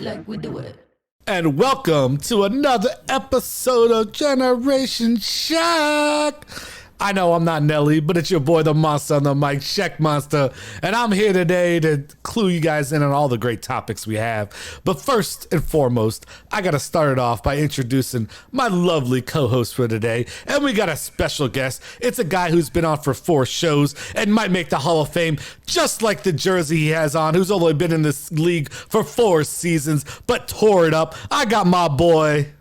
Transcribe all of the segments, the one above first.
like we do it. And welcome to another episode of Generation Shack. I know I'm not Nelly, but it's your boy, the monster on the mic, Shack Monster. And I'm here today to clue you guys in on all the great topics we have. But first and foremost, I got to start it off by introducing my lovely co-host for today. And we got a special guest. It's a guy who's been on for 4 shows and might make the Hall of Fame, just like the jersey he has on, who's only been in this league for 4 seasons, but tore it up. I got my boy.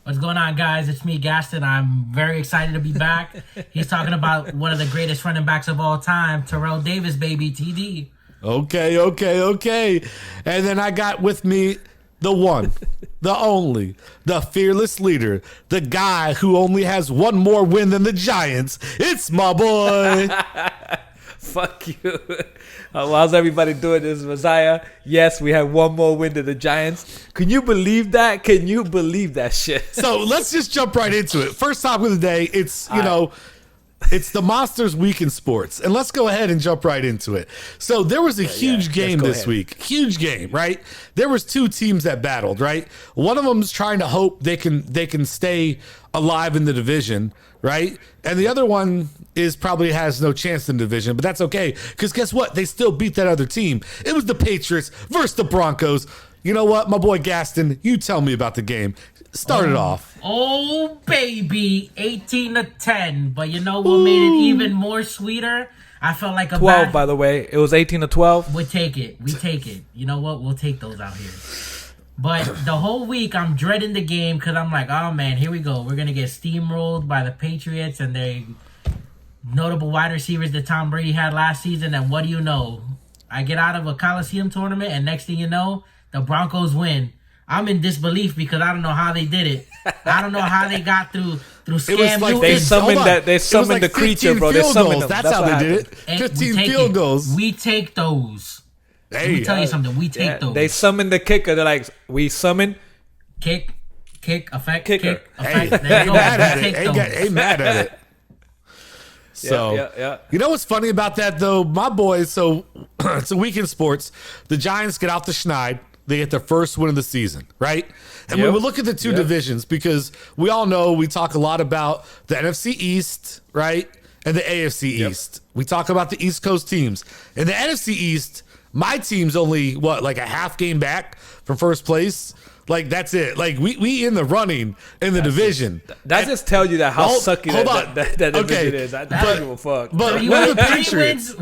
What's going on, guys? It's me, Gaston. I'm very excited to be back. He's talking about one of the greatest running backs of all time, Terrell Davis, baby, TD. Okay. And then I got with me the one, the only, the fearless leader, the guy who only has one more win than the Giants. It's my boy. Fuck you. How's everybody doing? This is Messiah. Yes, we have one more win to the Giants. Can you believe that? Can you believe that shit? So let's just jump right into it. First topic of the day, it's the Monsters Week in sports. And let's go ahead and jump right into it. So there was a huge game this week. Huge game, right? There was 2 teams that battled, right? One of them's trying to hope they can stay alive in the division, right? And the other one probably has no chance in the division, but that's okay, because guess what? They still beat that other team. It was the Patriots versus the Broncos. You know what, my boy Gaston, you tell me about the game. Start it off. Oh, baby, 18-10. But you know what made it even more sweeter? I felt like a 12, by the way. It was 18-12. We take it. You know what? We'll take those out here. But the whole week, I'm dreading the game because I'm like, oh, man, here we go. We're going to get steamrolled by the Patriots and their notable wide receivers that Tom Brady had last season. And what do you know? I get out of a Coliseum tournament, and next thing you know, the Broncos win. I'm in disbelief because I don't know how they did it. I don't know how they got through scam. Like they summoned like the creature, bro. They summoned them. That's how they did it. 15 field goals. We take those. Hey, Let me tell you something. We take those. They summoned the kicker. They're like, we summon kick, effect, kicker. Kick, effect. There you go. Ain't mad at it. So, You know what's funny about that, though? My boys, so it's a week in sports. The Giants get out the schneid. They get their first win of the season, right? And we would look at the 2 divisions, because we all know we talk a lot about the NFC East, right? And the AFC East. We talk about the East Coast teams. In the NFC East, my team's only, like a half game back from first place. Like, that's it. Like, we in the running in the division. That just tell you that how sucky that division is. I don't give a fuck. But we're the Patriots.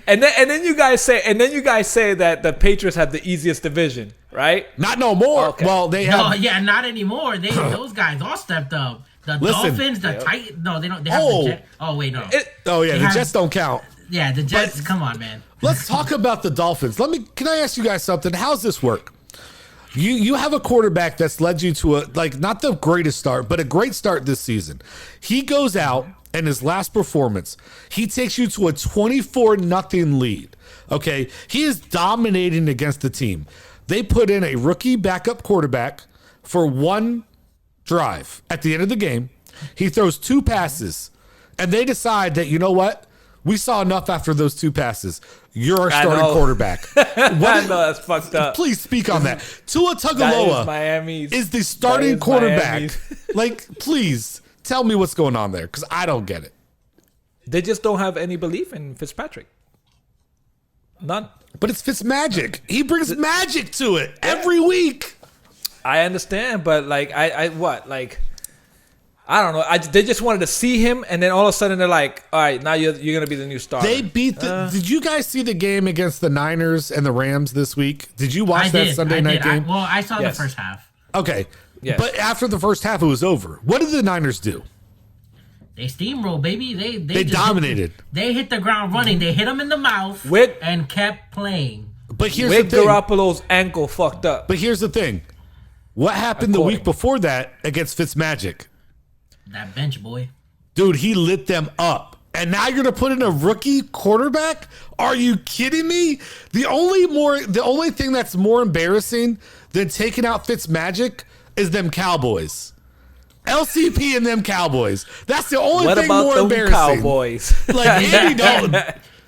And then you guys say that the Patriots have the easiest division, right? Not no more. Okay. Well, they have. No, yeah, not anymore. Those guys all stepped up. The Dolphins, the Titans. No, they don't. They have the Jets. Oh wait, no. The Jets don't count. Yeah, the Jets. Come on, man. Let's talk about the Dolphins. Can I ask you guys something? How's this work? You have a quarterback that's led you to not the greatest start, but a great start this season. He goes out, and his last performance, he takes you to a 24-0 lead. Okay, he is dominating against the team. They put in a rookie backup quarterback for 1 drive. At the end of the game, he throws 2 passes, and they decide that, you know what? We saw enough after those 2 passes. You're our starting quarterback. I know that's fucked up. Please speak on that. Tua Tagovailoa is the starting quarterback. Please tell me what's going on there, because I don't get it. They just don't have any belief in Fitzpatrick. None. But it's Fitzmagic. He brings magic to it every week. I understand, but I don't know. They just wanted to see him, and then all of a sudden they're like, all right, now you're going to be the new starter. They beat did you guys see the game against the Niners and the Rams this week? Did you watch that Sunday night game? I saw the first half. Okay. Yes. But after the first half, it was over. What did the Niners do? They steamrolled, baby. They dominated. They hit the ground running. They hit him in the mouth and kept playing. But here's the thing. Garoppolo's ankle fucked up. But here's the thing. What happened the week before that against Fitzmagic? That bench, boy. Dude, he lit them up. And now you're going to put in a rookie quarterback? Are you kidding me? The only thing that's more embarrassing than taking out Fitzmagic is them Cowboys. LCP and them Cowboys. That's the only thing more embarrassing. Cowboys? Like Andy Dalton.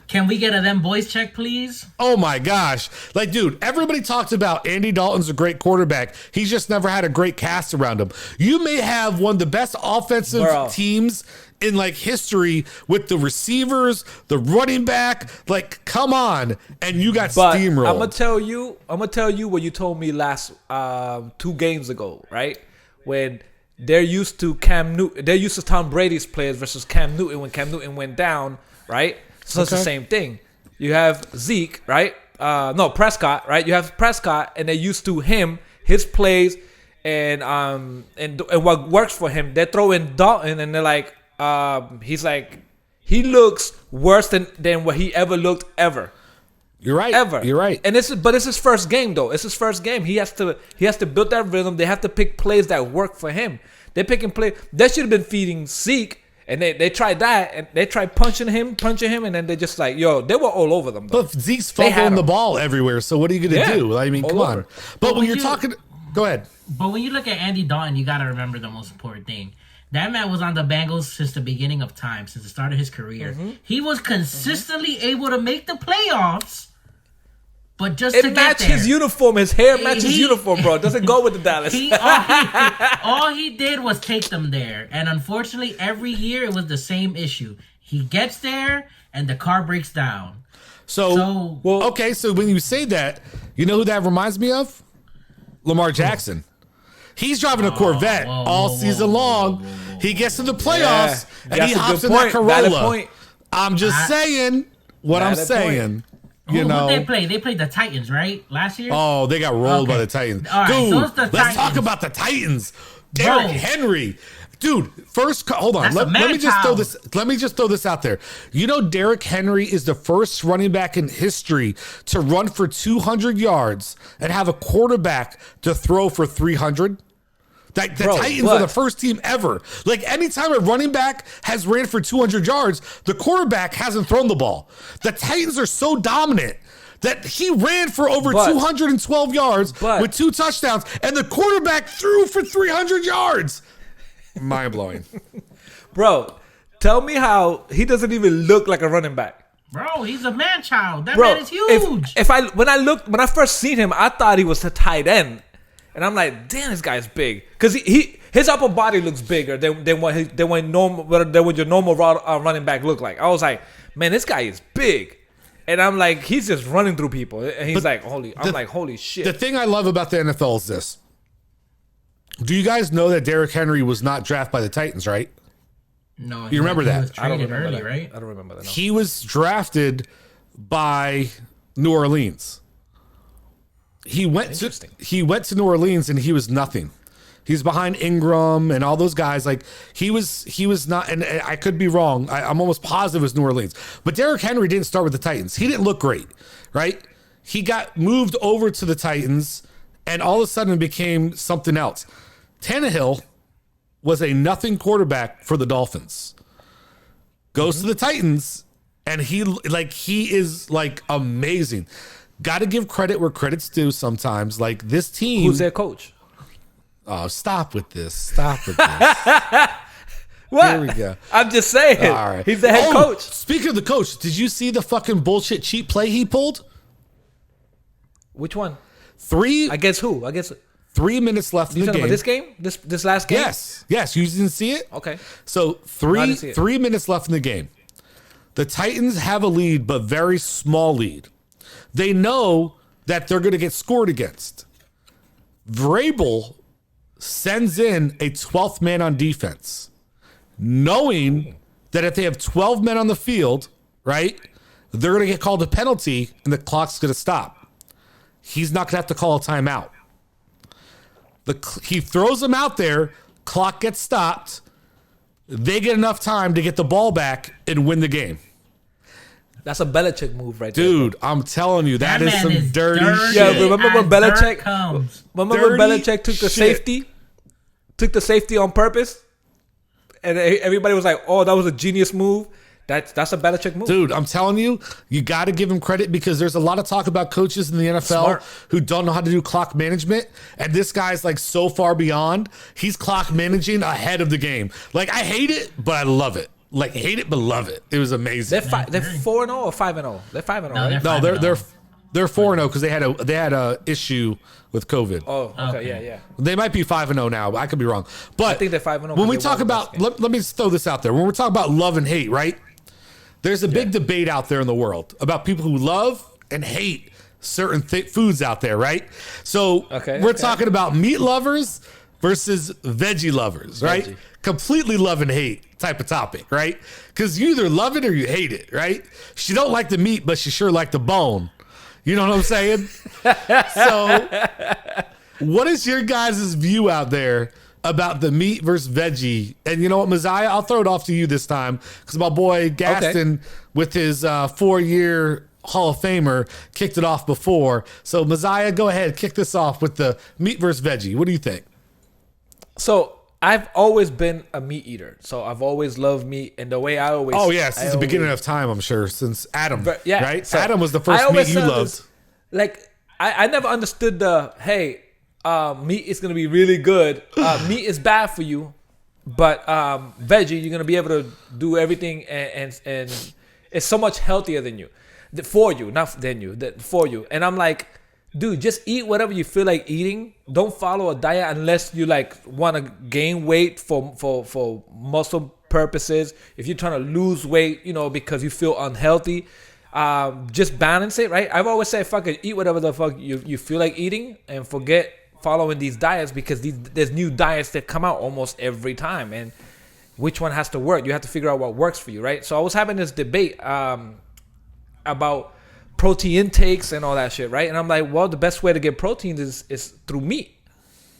Can we get a them boys check, please? Oh my gosh. Like, dude, everybody talks about Andy Dalton's a great quarterback. He's just never had a great cast around him. You may have one of the best offensive teams in like history with the receivers, the running back. Like, come on. And you got steamrolled. I'm gonna tell you what you told me last 2 games ago, right? When they're used to they're used to Tom Brady's players versus Cam Newton when Cam Newton went down, right? So it's the same thing. You have Zeke, right? Prescott, right? You have Prescott, and they're used to him, his plays, and what works for him. They throw in Dalton, and they're like, he looks worse than what he ever looked ever. You're right. You're right. And it's his first game though. It's his first game. He has to build that rhythm. They have to pick plays that work for him. They're picking plays. They should have been feeding Zeke. And they tried that, and they tried punching him, and then they just like, yo, they were all over them. Though. But Zeke's fumbling the ball everywhere, so what are you going to do? I mean, come on. But when you're talking, go ahead. But when you look at Andy Dalton, you got to remember the most important thing. That man was on the Bengals since the beginning of time, since the start of his career. Mm-hmm. He was consistently able to make the playoffs. But just to get there, his uniform. His hair matches his uniform, bro. It doesn't go with the Dallas. All he did was take them there. And unfortunately, every year it was the same issue. He gets there, and the car breaks down. So when you say that, you know who that reminds me of? Lamar Jackson. He's driving a Corvette all season long. He gets to the playoffs, and he hops in that Corolla. I'm just saying what I'm saying. Who they play? They played the Titans, right? Last year? Oh, they got rolled by the Titans. All right, dude, so let's talk about the Titans. Derrick Henry. Dude, hold on. Let me just throw this out there. You know, Derrick Henry is the first running back in history to run for 200 yards and have a quarterback to throw for 300. The Titans are the first team ever. Like, anytime a running back has ran for 200 yards, the quarterback hasn't thrown the ball. The Titans are so dominant that he ran for over 212 yards with 2 touchdowns, and the quarterback threw for 300 yards. Mind-blowing. Bro, tell me how he doesn't even look like a running back. Bro, he's a man-child. That man is huge. When I first seen him, I thought he was a tight end. And I'm like, damn, this guy's big, because his upper body looks bigger than what your normal running back look like. I was like, man, this guy is big, and I'm like, he's just running through people, and he's holy shit. The thing I love about the NFL is this. Do you guys know that Derrick Henry was not drafted by the Titans, right? No, you remember that? Was traded early, right? I don't remember that. No. He was drafted by New Orleans. He went to New Orleans and he was nothing. He's behind Ingram and all those guys. Like, he was not, and I could be wrong. I'm almost positive it was New Orleans. But Derrick Henry didn't start with the Titans. He didn't look great, right? He got moved over to the Titans, and all of a sudden it became something else. Tannehill was a nothing quarterback for the Dolphins. Goes to the Titans, and he is amazing. Got to give credit where credit's due sometimes. Like, this team. Who's their coach? Oh, stop with this. What? Here we go. I'm just saying. All right. He's the head coach. Speaking of the coach, did you see the fucking bullshit cheap play he pulled? Which one? 3. Against who? I guess 3 minutes left in the game. About this game? This last game? Yes. You didn't see it? Okay. So 3 minutes left in the game. The Titans have a lead, but very small lead. They know that they're going to get scored against. Vrabel sends in a 12th man on defense, knowing that if they have 12 men on the field, right, they're going to get called a penalty and the clock's going to stop. He's not going to have to call a timeout. He throws them out there, clock gets stopped, they get enough time to get the ball back and win the game. That's a Belichick move right there. Dude, I'm telling you, that is some dirty shit. Yeah, remember when Belichick took the safety? Took the safety on purpose? And everybody was like, oh, that was a genius move. That's a Belichick move. Dude, I'm telling you, you got to give him credit, because there's a lot of talk about coaches in the NFL who don't know how to do clock management. And this guy's like so far beyond. He's clock managing ahead of the game. Like, I hate it, but I love it. like hate it but love it. It was amazing. They're 4-0 or 5-0. They're 5-0, No, right? they're No, 5-0. they're 4-0 because they had a issue with COVID. Oh, okay, Okay. yeah. They might be 5-0 now. But I could be wrong. But I think they're 5-0 When we because talk they won the about, last let me just throw this out there. When we're talking about love and hate, right? There's a big debate out there in the world about people who love and hate certain foods out there, right? So we're talking about meat lovers versus veggie lovers, right? Veggie. Completely love and hate type of topic, right? Because you either love it or you hate it, right? She don't like the meat, but she sure like the bone. You know what I'm saying? So what is your guys' view out there about the meat versus veggie? And you know what, Messiah, I'll throw it off to you this time because my boy Gaston with his 4-year Hall of Famer kicked it off before. So Messiah, go ahead, kick this off with the meat versus veggie. What do you think? So I've always been a meat eater. So I've always loved meat, and the way I always Since the beginning of time, I'm sure, since Adam, yeah, right? so Adam was the I first always meat you said loved. this, like I never understood the meat is gonna be really good. Meat is bad for you, but veggie you're gonna be able to do everything, and it's so much healthier than you, for you, not than you, for you. And I'm like, dude, just eat whatever you feel like eating. Don't follow a diet unless you like want to gain weight for muscle purposes. If you're trying to lose weight, because you feel unhealthy, just balance it, right? I've always said, fuck it, eat whatever the fuck you feel like eating, and forget following these diets, because there's new diets that come out almost every time, and which one has to work? You have to figure out what works for you, right? So I was having this debate about protein intakes and all that shit, right? And I'm like, well, the best way to get protein is through meat.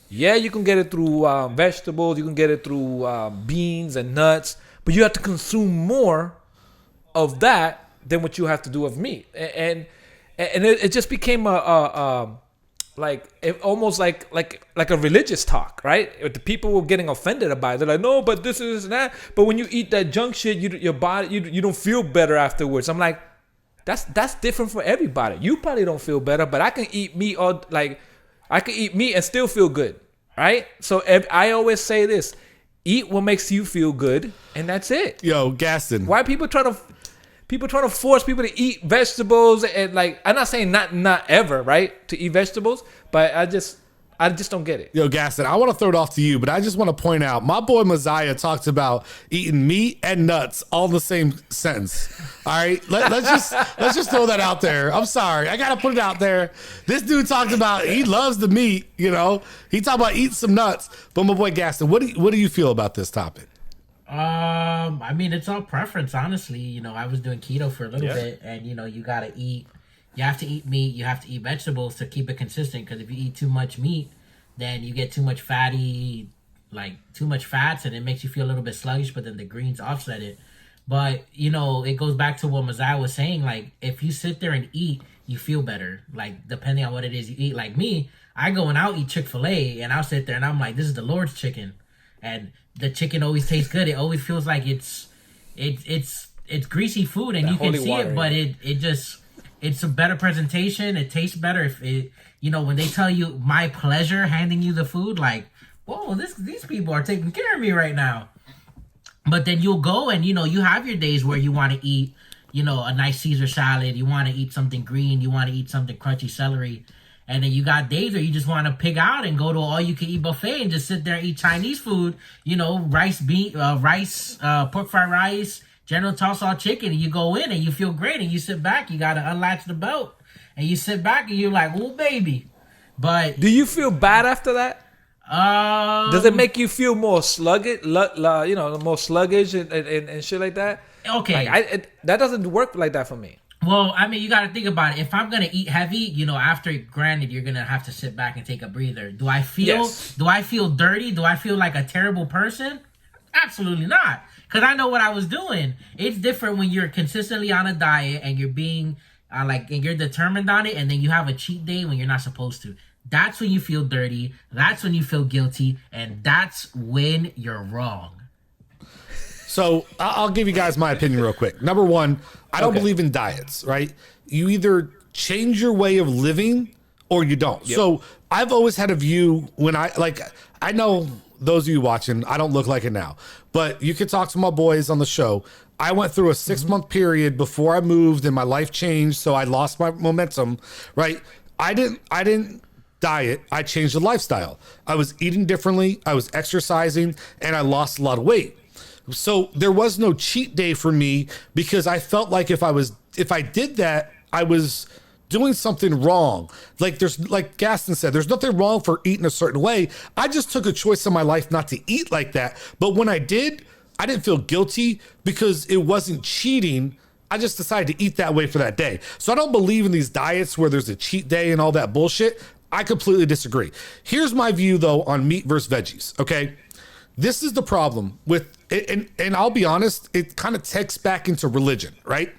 Yeah, you can get it through vegetables, you can get it through beans and nuts, but you have to consume more of that than what you have to do of meat. And it just became almost like a religious talk, right? The people were getting offended about it. They're like, no, but this is that. But when you eat that junk shit, your body, you don't feel better afterwards. I'm like, that's different for everybody. You probably don't feel better, but I can eat meat I can eat meat and still feel good, right? So I always say this: eat what makes you feel good, and that's it. Yo, Gaston. Why people trying to force people to eat vegetables, and like, I'm not saying not ever, right, to eat vegetables, but I just don't get it. Yo, Gaston, I want to throw it off to you, but I just want to point out, my boy Messiah talks about eating meat and nuts all in the same sentence. All right, let's just throw that out there. I'm sorry, I gotta put it out there. This dude talked about he loves the meat. He talked about eating some nuts. But my boy Gaston, what do you feel about this topic? I mean, it's all preference, honestly. I was doing keto for a little bit, and you gotta eat. You have to eat meat. You have to eat vegetables to keep it consistent. Because if you eat too much meat, then you get too much fats, and it makes you feel a little bit sluggish. But then the greens offset it. But it goes back to what Messiah was saying. Like, if you sit there and eat, you feel better. Like, depending on what it is you eat. Like me, I go and I'll eat Chick-fil-A, and I'll sit there and I'm like, this is the Lord's chicken, and the chicken always tastes good. It always feels like it's greasy food, and you can see it, but it's a better presentation. It tastes better. If it, when they tell you my pleasure handing you the food, like, whoa, these people are taking care of me right now. But then you'll go and you have your days where you want to eat, a nice Caesar salad. You want to eat something green. You want to eat something crunchy celery. And then you got days where you just want to pig out and go to all you can eat buffet and just sit there and eat Chinese food. Rice, pork fried rice, General Tso all chicken, and you go in and you feel great, and you sit back. You gotta unlatch the belt, and you sit back and you're like, "Oh baby," but do you feel bad after that? Does it make you feel more sluggish? More sluggish and shit like that? Okay, that doesn't work like that for me. Well, I mean, you got to think about it. If I'm gonna eat heavy, after, granted, you're gonna have to sit back and take a breather. Do I feel dirty? Do I feel like a terrible person? Absolutely not. Because I know what I was doing. It's different when you're consistently on a diet and you're being and you're determined on it, and then you have a cheat day when you're not supposed to. That's when you feel dirty. That's when you feel guilty, and that's when you're wrong. So I'll give you guys my opinion real quick. Number one, I don't believe in diets, right? You either change your way of living or you don't. Yep. So I've always had a view when I know those of you watching, I don't look like it now, but you can talk to my boys on the show. I went through a 6-month period before I moved and my life changed. So I lost my momentum, right? I didn't diet. I changed the lifestyle. I was eating differently. I was exercising and I lost a lot of weight. So there was no cheat day for me because I felt like if I did that, I was doing something wrong. Like Gaston said, there's nothing wrong for eating a certain way. I just took a choice in my life not to eat like that. But when I did, I didn't feel guilty because it wasn't cheating. I just decided to eat that way for that day. So I don't believe in these diets where there's a cheat day and all that bullshit. I completely disagree. Here's my view though on meat versus veggies. Okay. This is the problem with it. And I'll be honest, it kind of takes back into religion, right?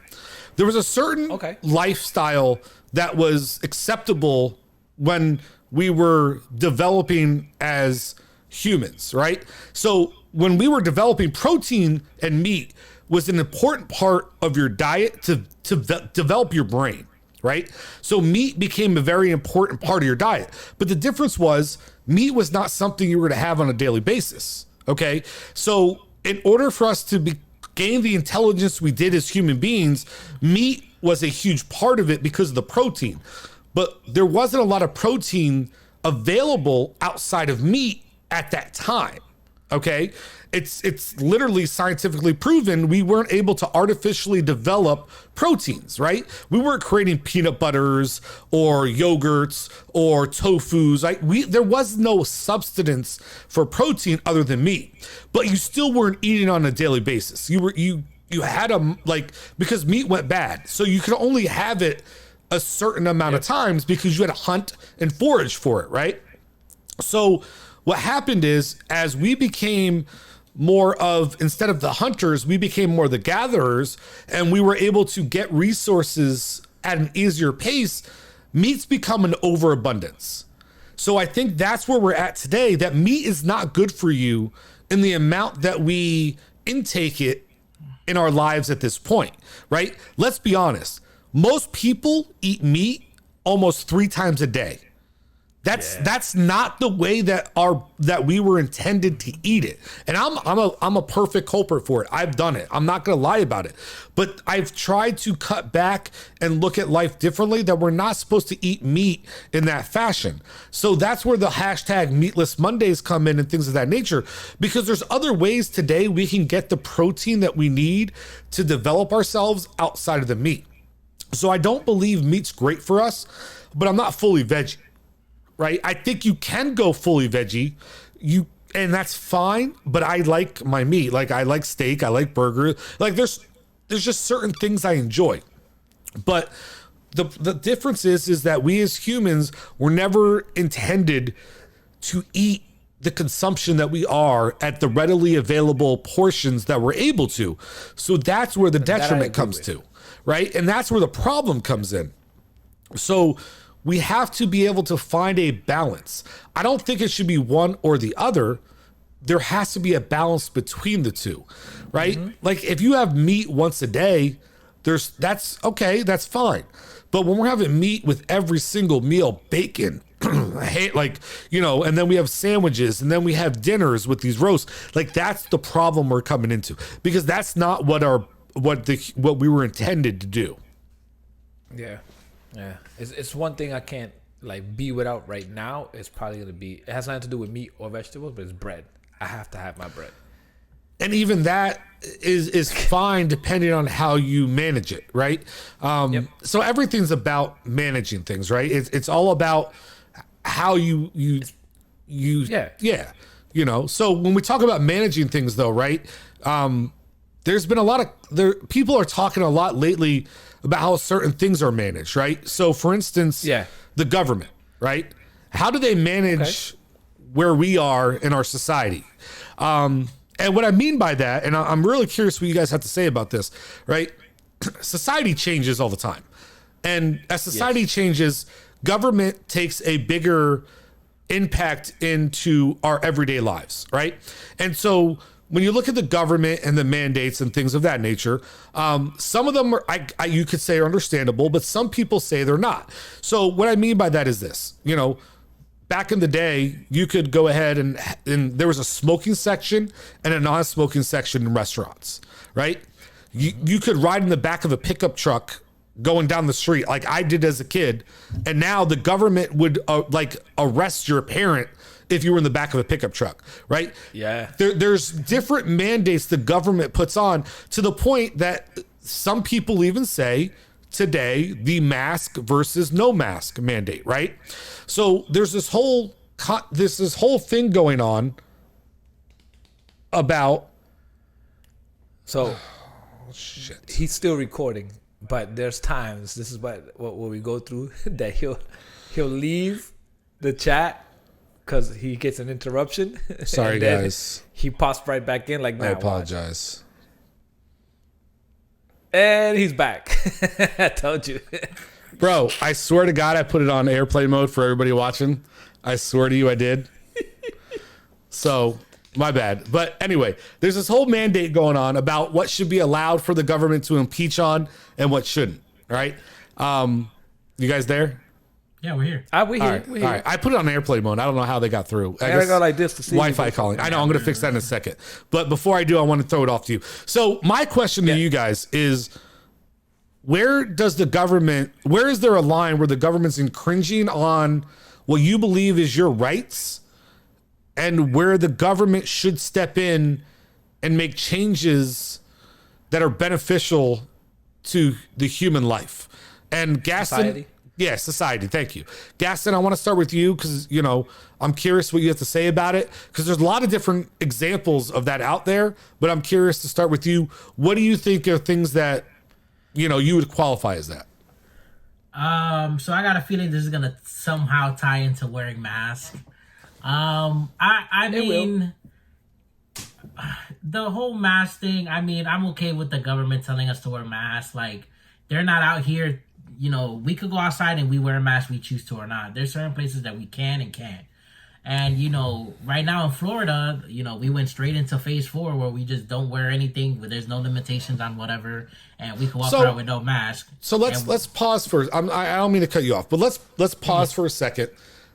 There was a certain lifestyle that was acceptable when we were developing as humans, right? So when we were developing, protein and meat was an important part of your diet to develop your brain, right? So meat became a very important part of your diet. But the difference was meat was not something you were to have on a daily basis, okay? So in order for us to gain the intelligence we did as human beings, meat was a huge part of it because of the protein. But there wasn't a lot of protein available outside of meat at that time. Okay, it's literally scientifically proven we weren't able to artificially develop proteins, right? We weren't creating peanut butters or yogurts or tofus. There was no substance for protein other than meat, but you still weren't eating on a daily basis. You had because meat went bad, so you could only have it a certain amount of times because you had to hunt and forage for it, right? So what happened is, as we became more of, instead of the hunters, we became more the gatherers, and we were able to get resources at an easier pace, meat's become an overabundance. So I think that's where we're at today, that meat is not good for you in the amount that we intake it in our lives at this point, right? Let's be honest. Most people eat meat almost 3 times a day. That's not the way that we were intended to eat it. And I'm a perfect culprit for it. I've done it. I'm not going to lie about it. But I've tried to cut back and look at life differently, that we're not supposed to eat meat in that fashion. So that's where the hashtag Meatless Mondays come in and things of that nature, because there's other ways today we can get the protein that we need to develop ourselves outside of the meat. So I don't believe meat's great for us, but I'm not fully veggie. Right? I think you can go fully veggie, and that's fine, but I like my meat. Like, I like steak, I like burger. Like, there's just certain things I enjoy. But the difference is that we as humans were never intended to eat the consumption that we are at the readily available portions that we're able to. So that's where the detriment comes to, right? And that's where the problem comes in. So we have to be able to find a balance. I don't think it should be one or the other. There has to be a balance between the two, right? Mm-hmm. Like, if you have meat once a day, that's okay, that's fine. But when we're having meat with every single meal, bacon, and then we have sandwiches, and then we have dinners with these roasts, like, that's the problem we're coming into, because that's not what we were intended to do. Yeah. It's one thing I can't be without right now. It's probably gonna be, it has nothing to do with meat or vegetables, but it's bread. I have to have my bread. And even that is fine depending on how you manage it, right? So everything's about managing things, right? It's all about how you So when we talk about managing things, though, right? There's been people are talking a lot lately about how certain things are managed, right? So, for instance, the government, right? How do they manage where we are in our society? And what I mean by that, and I'm really curious what you guys have to say about this, right? Society changes all the time. And as society changes, government takes a bigger impact into our everyday lives, right? And so when you look at the government and the mandates and things of that nature, some of them are, you could say, are understandable, but some people say they're not. So what I mean by that is this, back in the day, you could go ahead and there was a smoking section and a non-smoking section in restaurants, right? You could ride in the back of a pickup truck going down the street like I did as a kid, and now the government would arrest your parent if you were in the back of a pickup truck, right? Yeah. There's different mandates the government puts on, to the point that some people even say today the mask versus no mask mandate, right? So there's this whole thing going on about. So Shit. he's still recording, but there's times, this is what we go through, that he'll leave the chat because he gets an interruption. Sorry, guys. He pops right back in like, nah, I apologize. And he's back. I told you. Bro, I swear to God, I put it on airplane mode for everybody watching. I swear to you I did. So, my bad. But anyway, there's this whole mandate going on about what should be allowed for the government to impeach on and what shouldn't, right? You guys there? Yeah, we're here. We All here. right, all right. I put it on airplane mode. I don't know how they got through. I gotta go like this to see Wi-Fi calling. I know. I'm going to fix that in a second. But before I do, I want to throw it off to you. So my question to you guys is, where is there a line where the government's infringing on what you believe is your rights, and where the government should step in and make changes that are beneficial to the human life? And Gaston, Society. yeah, society. Thank you, Gaston. I want to start with you because I'm curious what you have to say about it, because there's a lot of different examples of that out there. But I'm curious to start with you. What do you think are things that you would qualify as that? So I got a feeling this is gonna somehow tie into wearing masks. I mean, the whole mask thing. I mean, I'm okay with the government telling us to wear masks. Like, they're not out here. We could go outside and we wear a mask, we choose to or not. There's certain places that we can and can't. And, right now in Florida, we went straight into phase 4 where we just don't wear anything, where there's no limitations on whatever, and we can walk around with no mask. So let's pause first. I don't mean to cut you off, but let's pause for a second.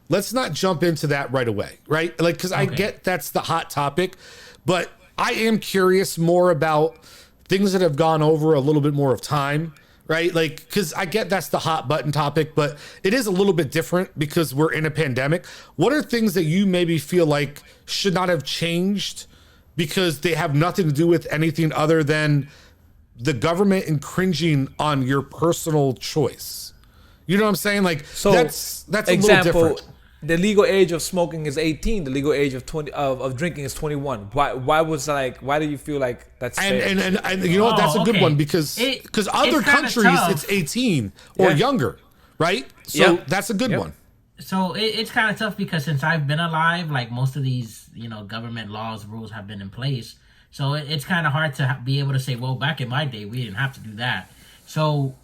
Let's not jump into that right away, right? Like, because I get that's the hot topic, but I am curious more about things that have gone over a little bit more of time. Right? Like, because I get that's the hot button topic, but it is a little bit different because we're in a pandemic. What are things that you maybe feel like should not have changed because they have nothing to do with anything other than the government infringing on your personal choice? You know what I'm saying? Like, so that's a little different. The legal age of smoking is 18. The legal age of drinking is 21. Why do you feel like that's fair? And you know what? That's a good one because other countries it's 18 or younger, right? So that's a good one. So it's kind of tough because since I've been alive, like, most of these government laws, rules have been in place. So it's kind of hard to be able to say, well, back in my day we didn't have to do that. So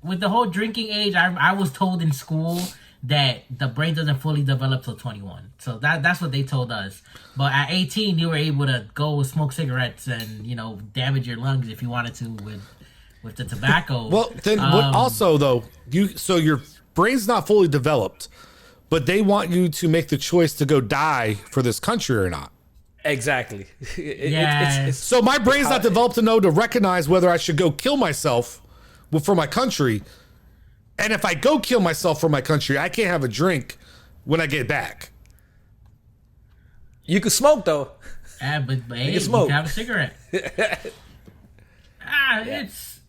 with the whole drinking age, I was told in school that the brain doesn't fully develop till 21. So that's what they told us. But at 18, you were able to go smoke cigarettes and, damage your lungs if you wanted to with the tobacco. Well, then also though, your brain's not fully developed, but they want you to make the choice to go die for this country or not. Exactly. So my brain's not developed to recognize whether I should go kill myself for my country. And if I go kill myself for my country, I can't have a drink when I get back. You can smoke though. But hey, you can have a cigarette.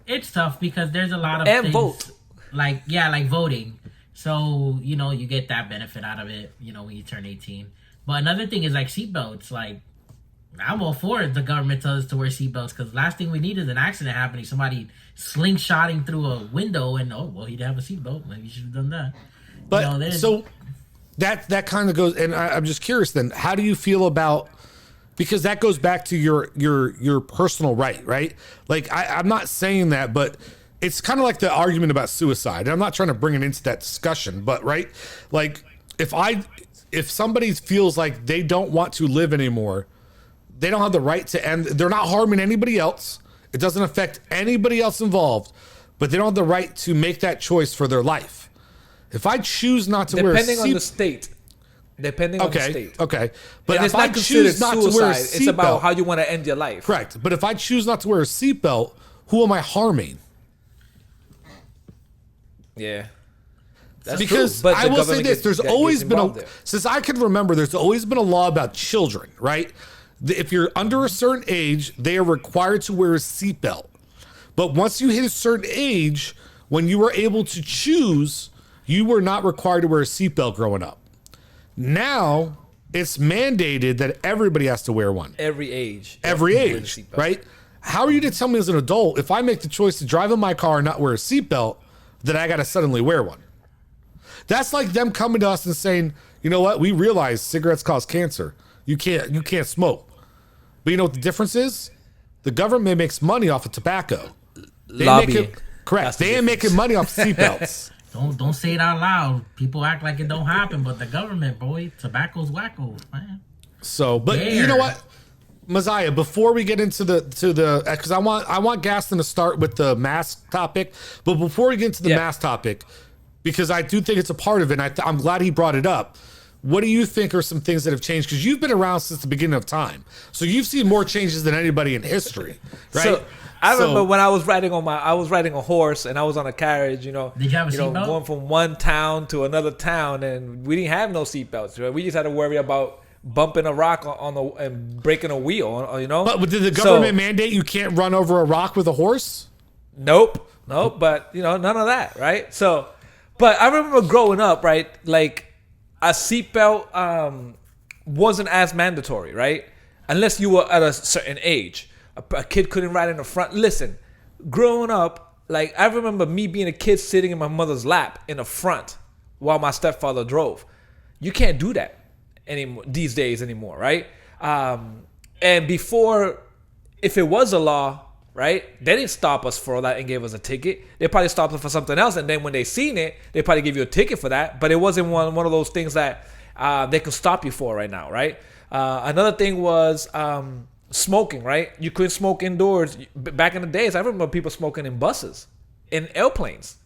It's tough because there's a lot of things. Vote. Like voting. So, you get that benefit out of it, when you turn 18. But another thing is like seatbelts. Like, I'm all for it. The government tells us to wear seatbelts because last thing we need is an accident happening. Somebody slingshotting through a window and he didn't have a seatbelt. Maybe you should have done that. But so that kind of goes, and I'm just curious. Then, how do you feel about? Because that goes back to your personal right? Like, I'm not saying that, but it's kind of like the argument about suicide. And I'm not trying to bring it into that discussion, but right, like if somebody feels like they don't want to live anymore, they don't have the right to end. They're not harming anybody else. It doesn't affect anybody else involved, but they don't have the right to make that choice for their life. If I choose not to wear a Depending on the seat, state. Depending on the state. okay, but And if it's I not considered choose not to wear a suicide. It's about seatbelt, how you want to end your life. correct. But if I choose not to wear a seatbelt, who am I harming? Yeah. That's Because true, but I the will say government this: gets- there's gets always been involved there. since I can remember, there's always been a law about children, right? If you're under a certain age, they are required to wear a seatbelt. But once you hit a certain age, when you were able to choose, you were not required to wear a seatbelt growing up. Now it's mandated that everybody has to wear one. Every age. Every Wear the age, seatbelt. right? How are you to tell me as an adult, if I make the choice to drive in my car and not wear a seatbelt, that I got to suddenly wear one? That's like them coming to us and saying, you know what? We realize cigarettes cause cancer. You can't smoke. But you know what the difference is? The government makes money off of tobacco. Lobbying. Correct. That's the They ain't making money off seatbelts. Don't say it out loud. People act like it don't happen, but the government, boy, tobacco's wacko, man. So, but you know what, Messiah, before we get into the because I want Gaston to start with the mask topic, but before we get into the mask topic, because I do think it's a part of it, and I'm glad he brought it up. What do you think are some things that have changed? Because you've been around since the beginning of time, so you've seen more changes than anybody in history, right? So I remember when I was riding a horse and I was on a carriage, Did you have a seatbelt? going from one town to another town, and we didn't have no seatbelts. Right? We just had to worry about bumping a rock and breaking a wheel. But did the government mandate you can't run over a rock with a horse? Nope. But none of that, right? So, but I remember growing up, right? Like a seatbelt wasn't as mandatory, right? Unless you were at a certain age. A kid couldn't ride in the front. Listen, growing up, like I remember me being a kid sitting in my mother's lap in the front while my stepfather drove. You can't do that anymore these days anymore, right? And before, if it was a law, right, they didn't stop us for that and gave us a ticket. They probably stopped us for something else, and then when they seen it, they probably give you a ticket for that. But it wasn't one of those things that they could stop you for right now, right? Another thing was smoking, right? You couldn't smoke indoors. Back in the days, I remember people smoking in buses, in airplanes,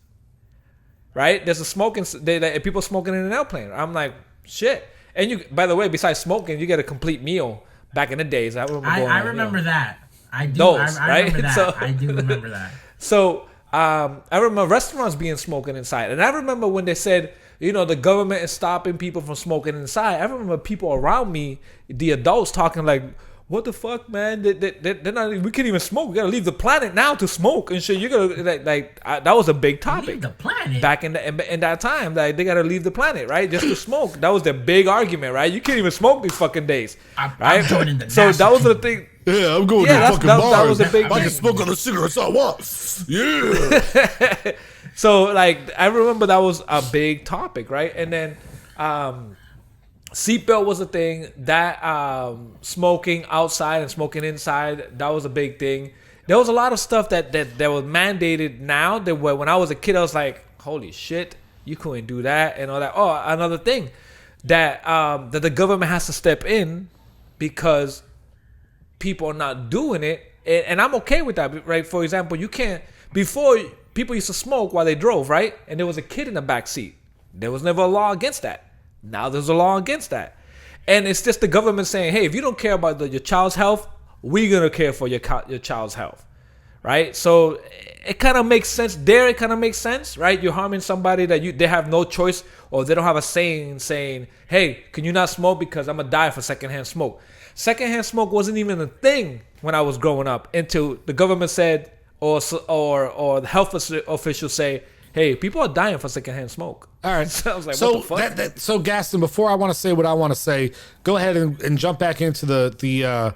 right? There's people smoking in an airplane. I'm like, shit. And you, by the way, besides smoking, you get a complete meal back in the days. I remember that. I do. Those, I right? remember that. So- I do remember that. So I remember restaurants being smoking inside. And I remember when they said, the government is stopping people from smoking inside. I remember people around me, the adults, talking like, what the fuck, man? They're not. We can't even smoke. We gotta leave the planet now to smoke and shit. You're gonna that was a big topic. Leave the planet back in that time. Like they gotta leave the planet, right? Just to smoke. That was the big argument, right? You can't even smoke these fucking days, right? I'm joining the so NASA that was the team. thing. Yeah, I'm going to Yeah, fucking that bars. was a big I can thing. smoke on the cigarettes I want. Yeah. So like I remember that was a big topic, right? And then seatbelt was a thing. That smoking outside and smoking inside, that was a big thing. There was a lot of stuff that was mandated now that when I was a kid I was like, holy shit, you couldn't do that and all that. Oh, another thing that the government has to step in because people are not doing it, and I'm okay with that, right? For example, you can't. Before, people used to smoke while they drove, right? And there was a kid in the back seat. There was never a law against that. Now there's a law against that, and it's just the government saying, "Hey, if you don't care about your child's health, we're gonna care for your child's health." Right? So it kind of makes sense there. It kind of makes sense, right? You're harming somebody that they have no choice, or they don't have a saying, "Hey, can you not smoke because I'm gonna die for secondhand smoke." Secondhand smoke wasn't even a thing when I was growing up until the government said, or the health officials say, "Hey, people are dying for secondhand smoke." All right. So I was like, so what the fuck? So Gaston, before I want to say what I want to say, go ahead and jump back into the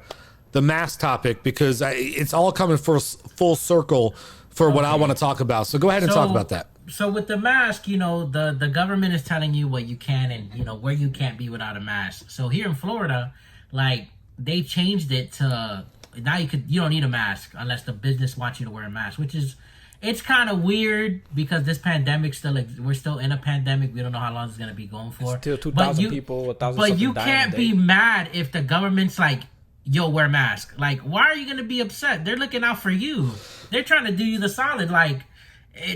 mask topic, because it's all coming full circle for what I want to talk about. So go ahead and talk about that. So with the mask, the government is telling you what you can and, where you can't be without a mask. So here in Florida, like, they changed it to now you don't need a mask unless the business wants you to wear a mask, which is, it's kind of weird because this pandemic we're still in a pandemic. We don't know how long it's going to be going for. Still 2,000 people, 1,000 But you something can't dying a be day. mad if the government's like, yo, wear mask. Like, why are you going to be upset? They're looking out for you. They're trying to do you the solid. Like,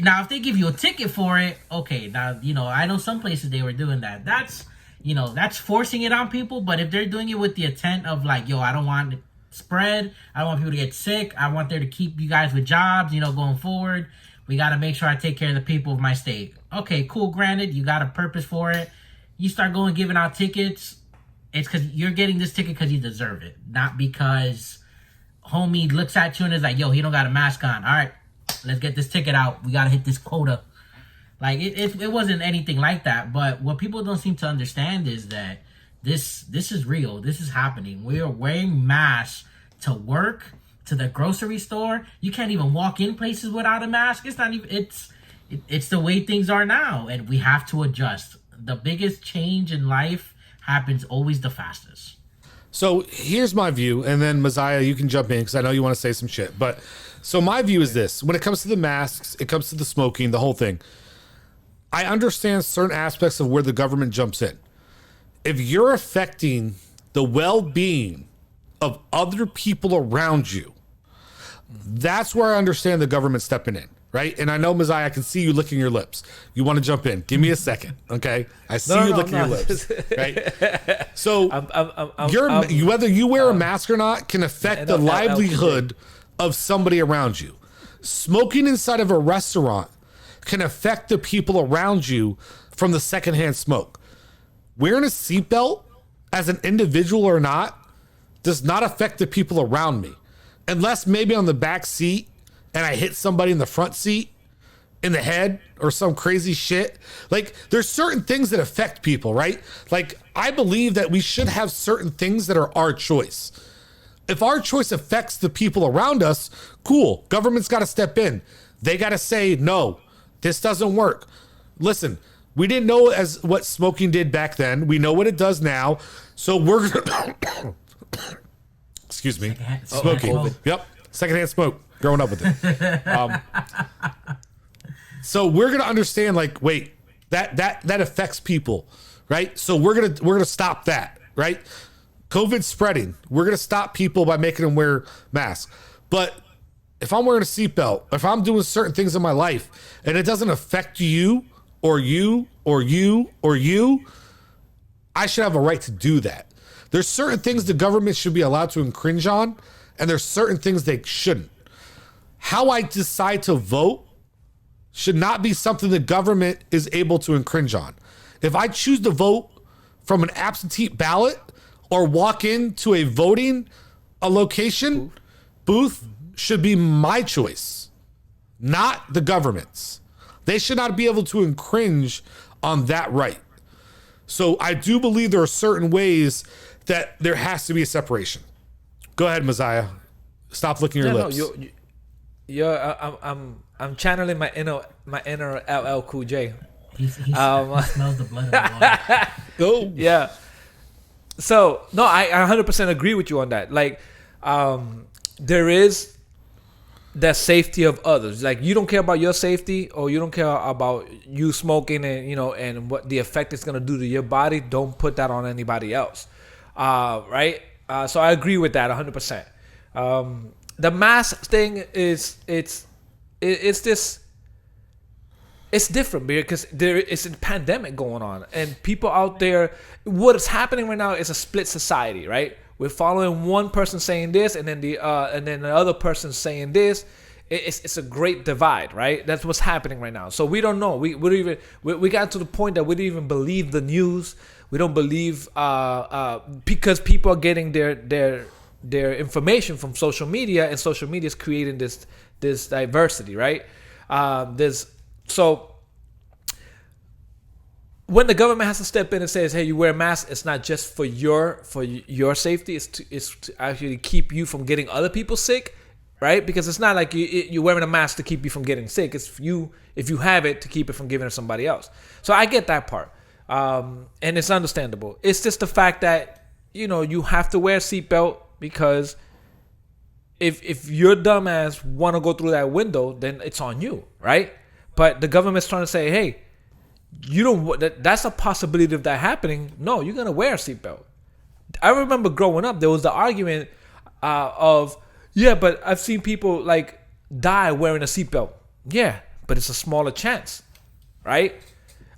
Now, if they give you a ticket for it, okay. Now, I know some places they were doing that. That's forcing it on people. But if they're doing it with the intent of like, yo, I don't want it spread. I don't want people to get sick. I want there to keep you guys with jobs, going forward. We got to make sure I take care of the people of my state. Okay, cool. Granted, you got a purpose for it. You start giving out tickets. It's because you're getting this ticket because you deserve it. Not because homie looks at you and is like, yo, he don't got a mask on. All right, let's get this ticket out. We got to hit this quota. Like, it wasn't anything like that. But what people don't seem to understand is that this is real. This is happening. We are wearing masks to work, to the grocery store. You can't even walk in places without a mask. It's not even, it's the way things are now. And we have to adjust. The biggest change in life happens always the fastest. So here's my view, and then Messiah, you can jump in because I know you want to say some shit. But so my view is this: when it comes to the masks, it comes to the smoking, the whole thing. I understand certain aspects of where the government jumps in. If you're affecting the well-being of other people around you, that's where I understand the government stepping in. Right? And I know, Messiah, I can see you licking your lips. You want to jump in. Give me a second, okay? I see you licking your lips, right? So whether you wear a mask or not can affect the livelihood of somebody around you. Smoking inside of a restaurant can affect the people around you from the secondhand smoke. Wearing a seatbelt as an individual or not does not affect the people around me. Unless maybe on the back seat and I hit somebody in the front seat in the head or some crazy shit. Like, there's certain things that affect people, right? Like, I believe that we should have certain things that are our choice. If our choice affects the people around us, cool. Government's got to step in. They got to say, no, this doesn't work. Listen, we didn't know as what smoking did back then. We know what it does now. So we're excuse me. Smoking. Yep. Secondhand smoke. Growing up with it. So we're gonna understand, like, wait, that affects people, right? So we're gonna stop that, right? COVID's spreading. We're gonna stop people by making them wear masks. But if I'm wearing a seatbelt, if I'm doing certain things in my life and it doesn't affect you or you or you or you, I should have a right to do that. There's certain things the government should be allowed to infringe on, and there's certain things they shouldn't. How I decide to vote should not be something the government is able to infringe on. If I choose to vote from an absentee ballot or walk into a voting location, booth should be my choice, not the government's. They should not be able to infringe on that right. So I do believe there are certain ways that there has to be a separation. Go ahead, Messiah. Stop licking your lips. I'm channeling my inner LL Cool J. He smells the blood of the water. Oh yeah. So no, I 100% agree with you on that. Like, there is the safety of others. Like, you don't care about your safety, or you don't care about you smoking and and what the effect it's gonna do to your body. Don't put that on anybody else. Right? So I agree with that 100%. The mask thing it's different because there is a pandemic going on, and people out there, what is happening right now is a split society, right? We're following one person saying this, and then the other person saying this. It's a great divide, right? That's what's happening right now. So we don't know. We got to the point that we don't even believe the news. We don't believe because people are getting their information from social media, and social media is creating this diversity, right? So when the government has to step in and says, "Hey, you wear a mask," it's not just for your safety. It's to actually keep you from getting other people sick, right? Because it's not like you're wearing a mask to keep you from getting sick. It's if you have it, to keep it from giving it to somebody else. So I get that part, and it's understandable. It's just the fact that you have to wear a seatbelt, because if your dumbass want to go through that window, then it's on you, right? But the government's trying to say, hey, you don't. That's a possibility of that happening. No, you're gonna wear a seatbelt. I remember growing up, there was the argument of, yeah, but I've seen people like die wearing a seatbelt. Yeah, but it's a smaller chance, right?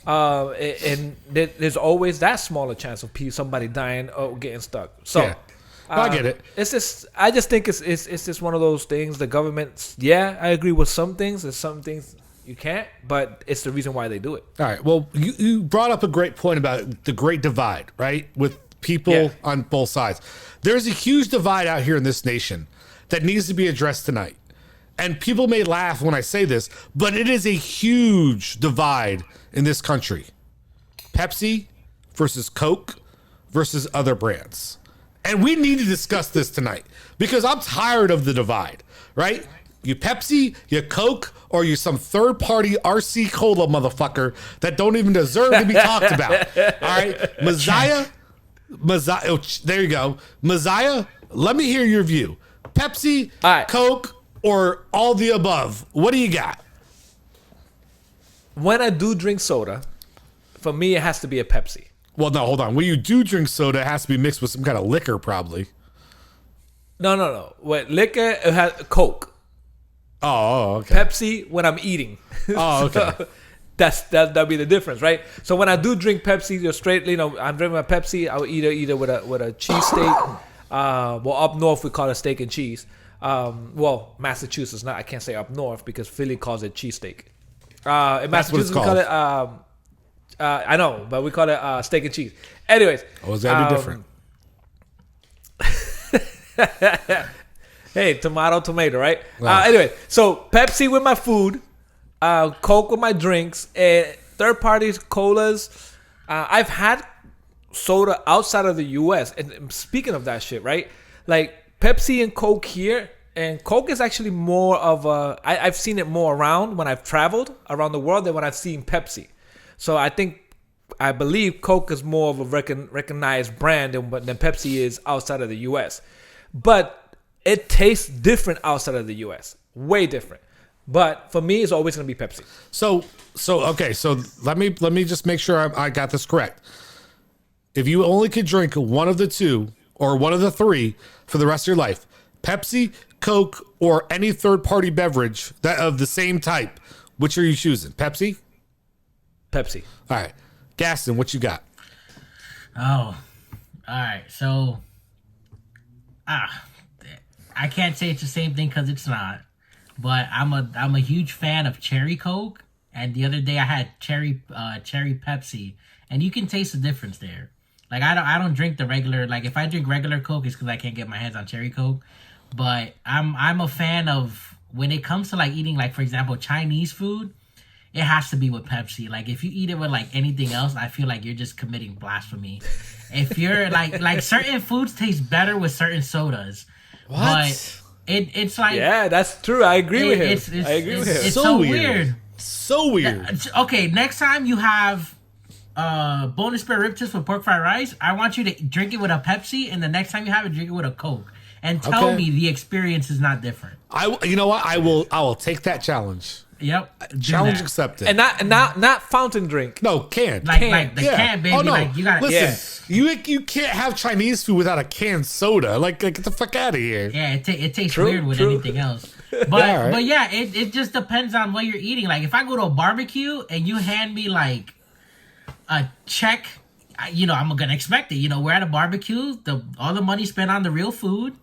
And there's always that smaller chance of somebody dying or getting stuck. So Yeah. I get it. It's just, I just think it's just one of those things. The government, yeah, I agree with some things. There's some things you can't, but it's the reason why they do it. All right. Well, you brought up a great point about the great divide, right? With people on both sides. There's a huge divide out here in this nation that needs to be addressed tonight. And people may laugh when I say this, but it is a huge divide in this country. Pepsi versus Coke versus other brands. And we need to discuss this tonight because I'm tired of the divide, right? You Pepsi, you Coke, or you some third-party RC Cola motherfucker that don't even deserve to be talked about. All right? Messiah, oh, there you go. Messiah, let me hear your view. Pepsi, right. Coke, or all the above. What do you got? When I do drink soda, for me, it has to be a Pepsi. Well, no, hold on. When you do drink soda, it has to be mixed with some kind of liquor, probably. No. With liquor, it has Coke. Oh, okay. Pepsi when I'm eating. Oh, okay. So that'll be the difference, right? So when I do drink Pepsi, you're straight. I'm drinking my Pepsi. I'll eat it with a cheese steak. Well, up north we call it steak and cheese. Well, Massachusetts, not. I can't say up north because Philly calls it cheesesteak. In Massachusetts we call it. I know, but we call it steak and cheese. Anyways. Oh, is that different? Hey, tomato, right? Wow. Anyway, so Pepsi with my food, Coke with my drinks, and third parties, colas. I've had soda outside of the U.S. And speaking of that shit, right? Like Pepsi and Coke here, and Coke is actually more of a. I've seen it more around when I've traveled around the world than when I've seen Pepsi. So I believe Coke is more of a recognized brand than Pepsi is outside of the U.S. But it tastes different outside of the U.S. Way different. But for me, it's always going to be Pepsi. So okay. So let me just make sure I got this correct. If you only could drink one of the two or one of the three for the rest of your life, Pepsi, Coke, or any third-party beverage that of the same type, which are you choosing? Pepsi? Pepsi. All right. Gaston, what you got? Oh, all right. So, I can't say it's the same thing because it's not. But I'm a huge fan of cherry Coke, and the other day I had cherry Pepsi, and you can taste the difference there. Like I don't drink the regular. Like if I drink regular Coke, it's because I can't get my hands on cherry Coke. But I'm a fan of when it comes to like eating, like for example Chinese food. It has to be with Pepsi. Like if you eat it with like anything else, I feel like you're just committing blasphemy. If you're like certain foods taste better with certain sodas. What? But it's like yeah, that's true. I agree with him. I agree with him. It's so weird. So weird. Okay, next time you have bonus spare rib tips with pork fried rice, I want you to drink it with a Pepsi, and the next time you have it, drink it with a Coke, and tell me the experience is not different. You know what? I will take that challenge. Yep. Challenge accepted. And not fountain drink. No, can. Like the can, baby. Oh, no. Like you gotta. Listen, you can't have Chinese food without a canned soda. Like get the fuck out of here. Yeah, it tastes weird with anything else. But right. but yeah, it just depends on what you're eating. Like if I go to a barbecue and you hand me like a check, I'm gonna expect it. We're at a barbecue. All the money spent on the real food.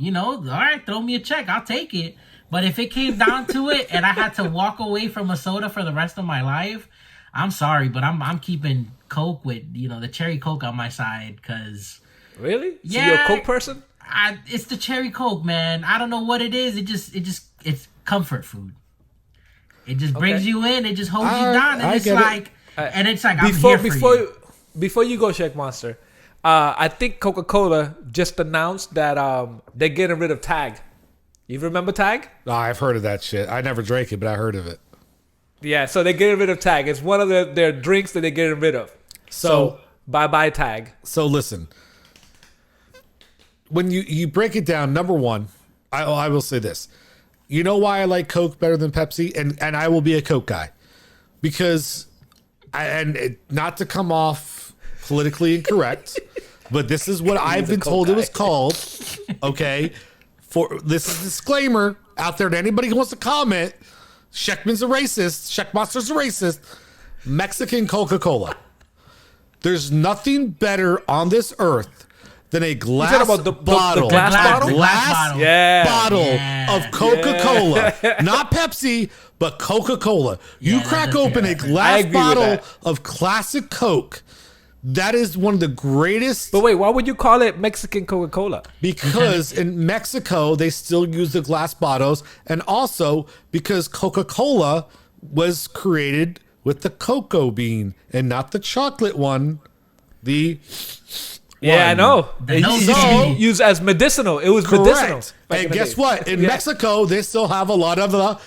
All right, throw me a check. I'll take it. But if it came down to it and I had to walk away from a soda for the rest of my life, I'm sorry, but I'm keeping Coke with, the cherry Coke on my side because... Really? So yeah, you're a Coke person? It's the cherry Coke, man. I don't know what it is. It's comfort food. It just brings you in. It just holds you down. And it's like, I'm here for you. Before you go, Shake Monster, I think Coca-Cola just announced that they're getting rid of Tag. You remember Tag? Oh, I've heard of that shit. I never drank it, but I heard of it. Yeah, so they're getting rid of Tag. It's one of their drinks that they're getting rid of. So bye-bye Tag. So listen, when you break it down, number one, I will say this. You know why I like Coke better than Pepsi? And I will be a Coke guy. Because, not to come off politically incorrect, but this is what I've been told it was called, okay? For this is a disclaimer out there to anybody who wants to comment. Sheckman's a racist. Sheckmonster's a racist. Mexican Coca-Cola. There's nothing better on this earth than a glass about the bottle. glass bottle? A glass Yeah. bottle of Coca-Cola. Not Pepsi, but Coca-Cola. You Yeah, crack that's open fair. a I glass agree with bottle that. of classic Coke. That is one of the greatest. But wait, why would you call it Mexican Coca-Cola? Because in Mexico, they still use the glass bottles. And also because Coca-Cola was created with the cocoa bean and not the chocolate one. The Yeah, I one. know. The It no used to candy. be used as medicinal. It was medicinal. Correct. back in And the guess day. what? In Yeah. Mexico, they still have a lot of the,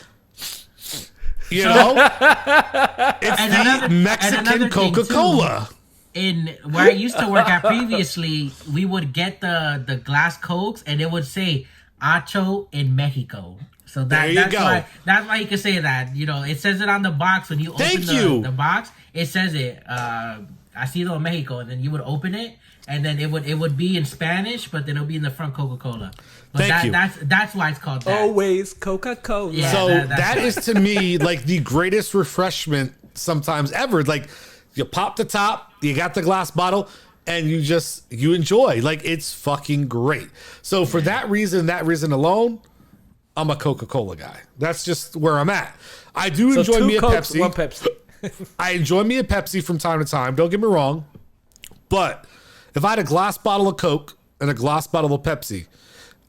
you know, it's And the another- and Mexican another thing, Coca-Cola. In where I used to work at previously, we would get the glass Cokes and it would say "Acho in Mexico." So There you that's go. why you can say that. You know, it says it on the box when you Thank open you. the box. It says it. Asido en Mexico, and then you would open it, and then it would be in Spanish, but then it'll be in the front Coca-Cola. But Thank you. that's why it's called that. Always Coca-Cola. Yeah. So that's that right. is to me like the greatest refreshment sometimes ever. Like you pop the top, you got the glass bottle, and you enjoy. Like it's fucking great. So for that reason alone, I'm a Coca-Cola guy. That's just where I'm at. I do So enjoy 2 me a Cokes, Pepsi. 1 Pepsi. I enjoy me a Pepsi from time to time. Don't get me wrong. But if I had a glass bottle of Coke and a glass bottle of Pepsi,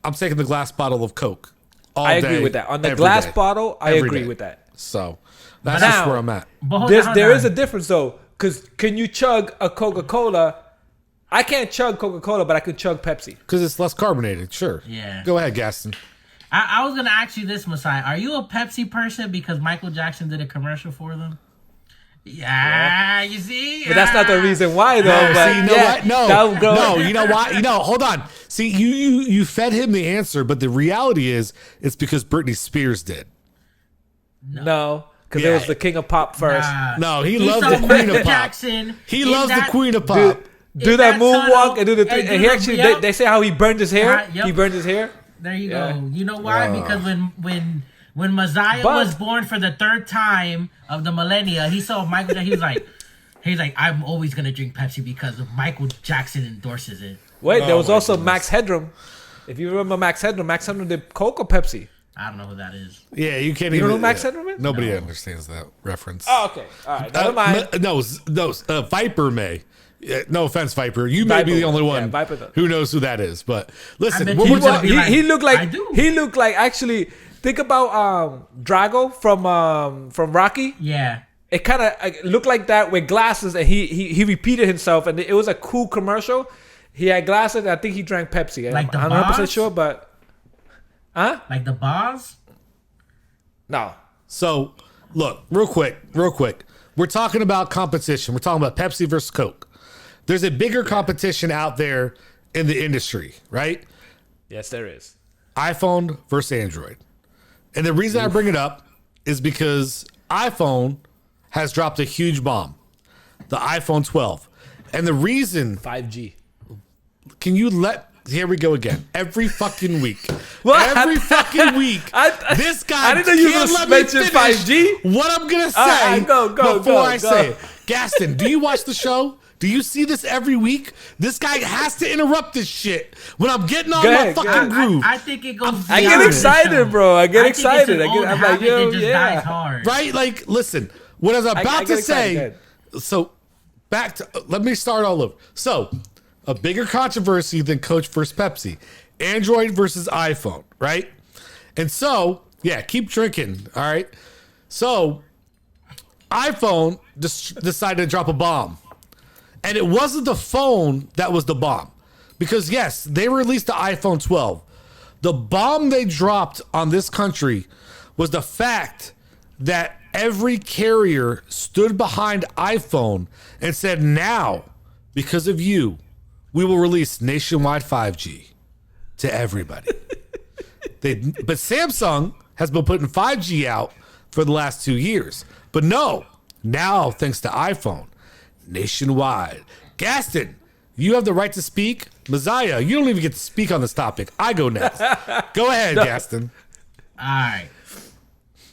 I'm taking the glass bottle of Coke. All I agree day, with that. On the every glass day. bottle, I Every agree day. with that. So that's Now- just where I'm at. But hold There on. is a difference though, because can you chug a Coca-Cola? I can't chug Coca-Cola, but I can chug Pepsi. Because it's less carbonated. Sure. Yeah. Go ahead, Gaston. I was gonna ask you this, Masai. Are you a Pepsi person because Michael Jackson did a commercial for them? Yeah, you see. But that's not the reason why though. No, but see, you know yeah, what? No, that would go- no. You know why? Hold on. See, you fed him the answer, but the reality is, it's because Britney Spears did. No, because Yeah. it was the king of pop first. No, he He loves saw the queen Michael of pop. Jackson He in loves the that- queen of Do, pop. do In that that moonwalk tunnel, and do the three. and And do he the- actually, yep. they say how he burned his hair. Yep. He burned his hair. There you Yeah. go. You know why? Because when Messiah But- was born for the 3rd time of the millennia, he saw Michael Jackson. He's like, I'm always gonna drink Pepsi because Michael Jackson endorses it. Wait, there Oh was my also goodness. Max Headroom. If you remember Max Headroom did Coke or Pepsi? I don't know who that is. Yeah, you can't You even. don't know Max Headroom is? Nobody understands that reference. Oh, okay. All right. Never mind. No, Viper may. No offense, Viper. You may be Viper the only will. one Yeah, Viper does. who knows who that is. But listen, bet what you we're would talking. be like, he looked I like do. he looked like actually. Think about Drago from Rocky. Yeah. It kind of looked like that with glasses, and he repeated himself, and it was a cool commercial. He had glasses. And I think he drank Pepsi. Like the I'm not 100% boss? sure, but Like the Boz? no. So, look, real quick. We're talking about competition. We're talking about Pepsi versus Coke. There's a bigger competition out there in the industry, right? Yes, there is. iPhone versus Android. And the reason I bring it up is because iPhone has dropped a huge bomb, the iPhone 12. And the reason, 5G. can you here we go again. Every fucking week. What? Every fucking week. This guy I didn't know you can't was let me mention finish 5G. what I'm going to say right, go, before I go. say it. Gaston, do you watch the show? Do you see this every week? This guy has to interrupt this shit when I'm getting on Go my ahead, go fucking ahead. groove. I think it goes. I beyond get the excited, show. bro. I get think it's an excited. old I'm like, habit yo, that just yeah. dies hard. Right? Like, listen, what I was about I to get excited. say. Go So, back to, let me start all over. So, a bigger controversy than Coach versus Pepsi, Android versus iPhone, right? And so, yeah, keep drinking, all right? So, iPhone decided to drop a bomb. And it wasn't the phone that was the bomb. Because, yes, they released the iPhone 12. The bomb they dropped on this country was the fact that every carrier stood behind iPhone and said, now, because of you, we will release nationwide 5G to everybody. But Samsung has been putting 5G out for the last 2 years. But no, now, thanks to iPhone, nationwide. Gaston, you have the right to speak. Messiah, you don't even get to speak on this topic. I go next. Go ahead, Gaston. All right.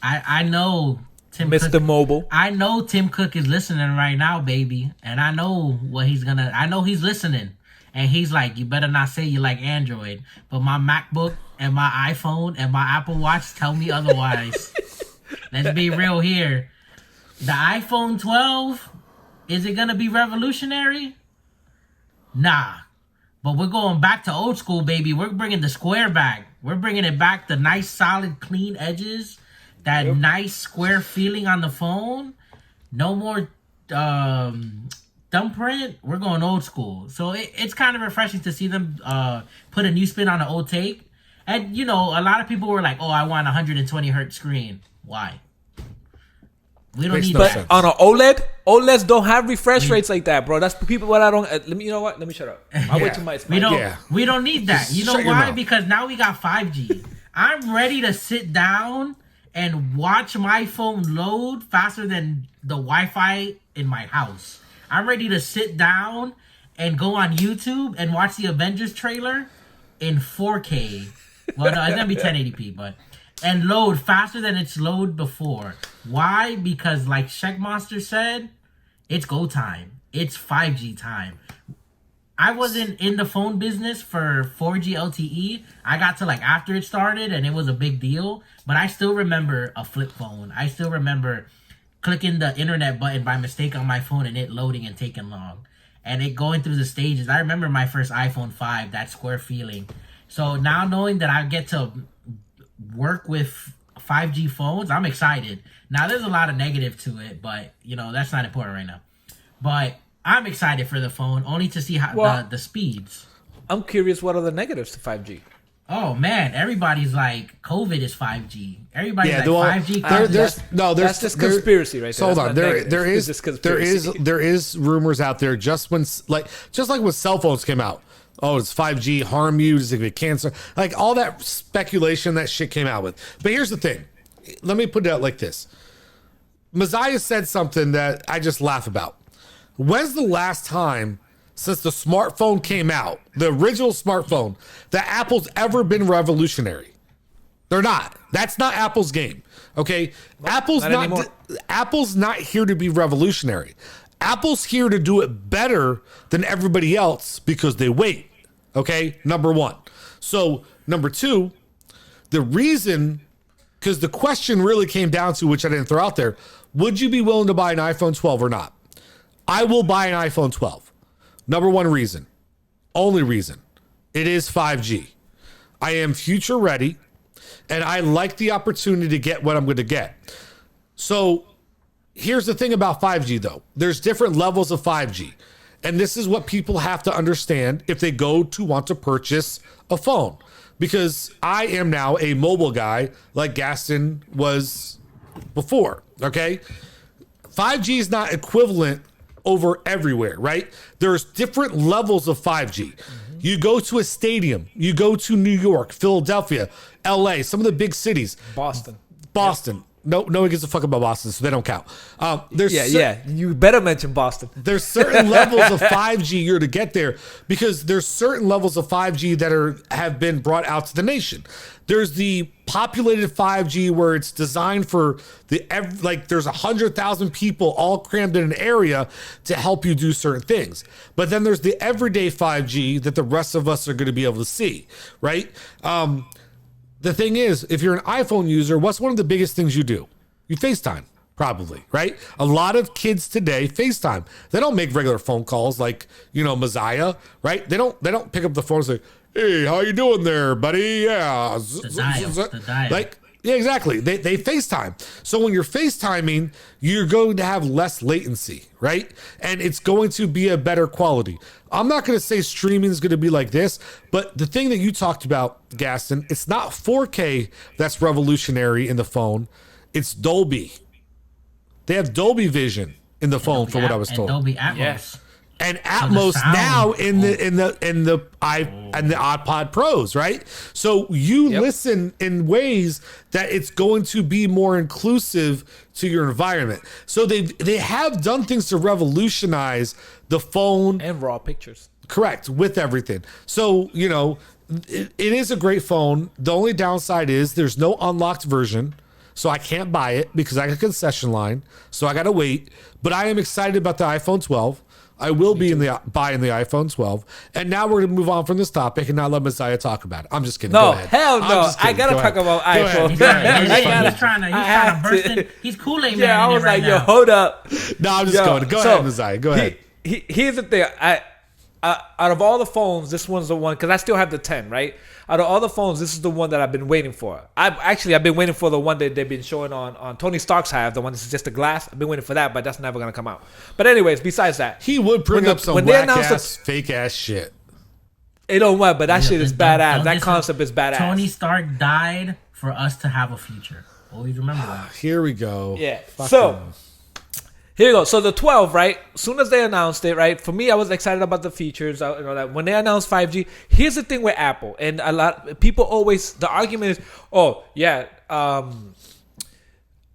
I know Tim Mr. Cook. Mobile. I know Tim Cook is listening right now, baby, and I know what he's gonna. I know he's listening, and he's like, "You better not say you like Android." But my MacBook and my iPhone and my Apple Watch tell me otherwise. Let's be real here. The iPhone 12, is it gonna be revolutionary? Nah. But we're going back to old school, baby. We're bringing the square back. We're bringing it back. The nice, solid, clean edges. That nice square feeling on the phone. No more thumbprint. We're going old school. So it's kind of refreshing to see them put a new spin on an old take. And, you know, a lot of people were like, oh, I want a 120 hertz screen. Why? We don't need that. On an OLEDs don't have refresh rates like that, bro. That's people what I don't. Let me. You know what? Let me shut up. I'll wait till my. We don't need that. You know why? Because now we got 5G. I'm ready to sit down and watch my phone load faster than the Wi-Fi in my house. I'm ready to sit down and go on YouTube and watch the Avengers trailer in 4K. Well, no, it's gonna be 1080p, but. And load faster than it's load before. Why? Because like Checkmonster said, it's go time. It's 5G time. I wasn't in the phone business for 4G LTE. I got to like after it started and it was a big deal. But I still remember a flip phone. I still remember clicking the internet button by mistake on my phone and it loading and taking long. And it going through the stages. I remember my first iPhone 5, that square feeling. So now knowing that I get to work with 5G phones, I'm excited. Now there's a lot of negative to it, but you know that's not important right now. But I'm excited for the phone, only to see how the speeds. I'm curious, what are the negatives to 5G? Oh man, everybody's like COVID is 5G. Everybody's like 5G. That's just conspiracy, right? So hold on, there is rumors out there just like when cell phones came out. Oh, it's 5G, harm you, does it get cancer? Like all that speculation that shit came out with. But here's the thing. Let me put it out like this. Messiah said something that I just laugh about. When's the last time since the smartphone came out, the original smartphone, that Apple's ever been revolutionary? They're not. That's not Apple's game. Okay? Apple's not here to be revolutionary. Apple's here to do it better than everybody else because they wait. Okay, number one. So, number two, the reason, because the question really came down to, which I didn't throw out there, would you be willing to buy an iPhone 12 or not? I will buy an iPhone 12. Number one reason, only reason, it is 5G. I am future ready, and I like the opportunity to get what I'm going to get. So, here's the thing about 5G, though. There's different levels of 5G. And this is what people have to understand if they go to want to purchase a phone. Because I am now a mobile guy like Gaston was before, okay? 5G is not equivalent over everywhere, right? There's different levels of 5G. You go to a stadium, you go to New York, Philadelphia, LA, some of the big cities. Boston. Yep. No one gives a fuck about Boston, so they don't count. You better mention Boston. There's certain levels of 5G you're to get there because there's certain levels of 5G that have been brought out to the nation. There's the populated 5G where it's designed for there's 100,000 people all crammed in an area to help you do certain things. But then there's the everyday 5G that the rest of us are going to be able to see, right? The thing is, if you're an iPhone user, what's one of the biggest things you do? You FaceTime, probably, right? A lot of kids today FaceTime. They don't make regular phone calls like, Messiah, right? They don't pick up the phone and say, hey, how you doing there, buddy? Yeah. The dial. Yeah, exactly. They FaceTime. So when you're FaceTiming, you're going to have less latency, right? And it's going to be a better quality. I'm not going to say streaming is going to be like this, but the thing that you talked about, Gaston, it's not 4K that's revolutionary in the phone. It's Dolby. They have Dolby Vision in the phone, from what I was told. Dolby Atmos. Yes. And Atmos now in the iPod Pros, right? So you listen in ways that it's going to be more inclusive to your environment. So they have done things to revolutionize the phone and raw pictures. Correct, with everything. So it is a great phone. The only downside is there's no unlocked version. so I can't buy it because I got a concession line. So I got to wait. But I am excited about the iPhone 12. I will be buying the iPhone 12. And now we're going to move on from this topic and not let Messiah talk about it. I'm just kidding. No, Go ahead. hell no. I got to talk about iPhone. He's trying to burst in. He's Kool-Aid man. Yeah, I was like, now. yo, hold up. No, I'm just going. Go ahead, Messiah. Go ahead. Here's the thing. Out of all the phones, this one's the one, because I still have the 10, right? Out of all the phones, this is the one that I've been waiting for. I've been waiting for the one that they've been showing on Tony Stark's have, the one that's just the glass. I've been waiting for that, but that's never going to come out. But anyways, besides that. He would bring up some whack-ass, fake-ass shit. It don't what, but that shit is badass. That concept is badass. Tony Stark died for us to have a future. Always remember that. Here we go. Yeah. So, here you go. So the 12, right? As soon as they announced it, right? For me, I was excited about the features. You know that when they announced 5G. Here's the thing with Apple, and a lot people always the argument is, oh yeah,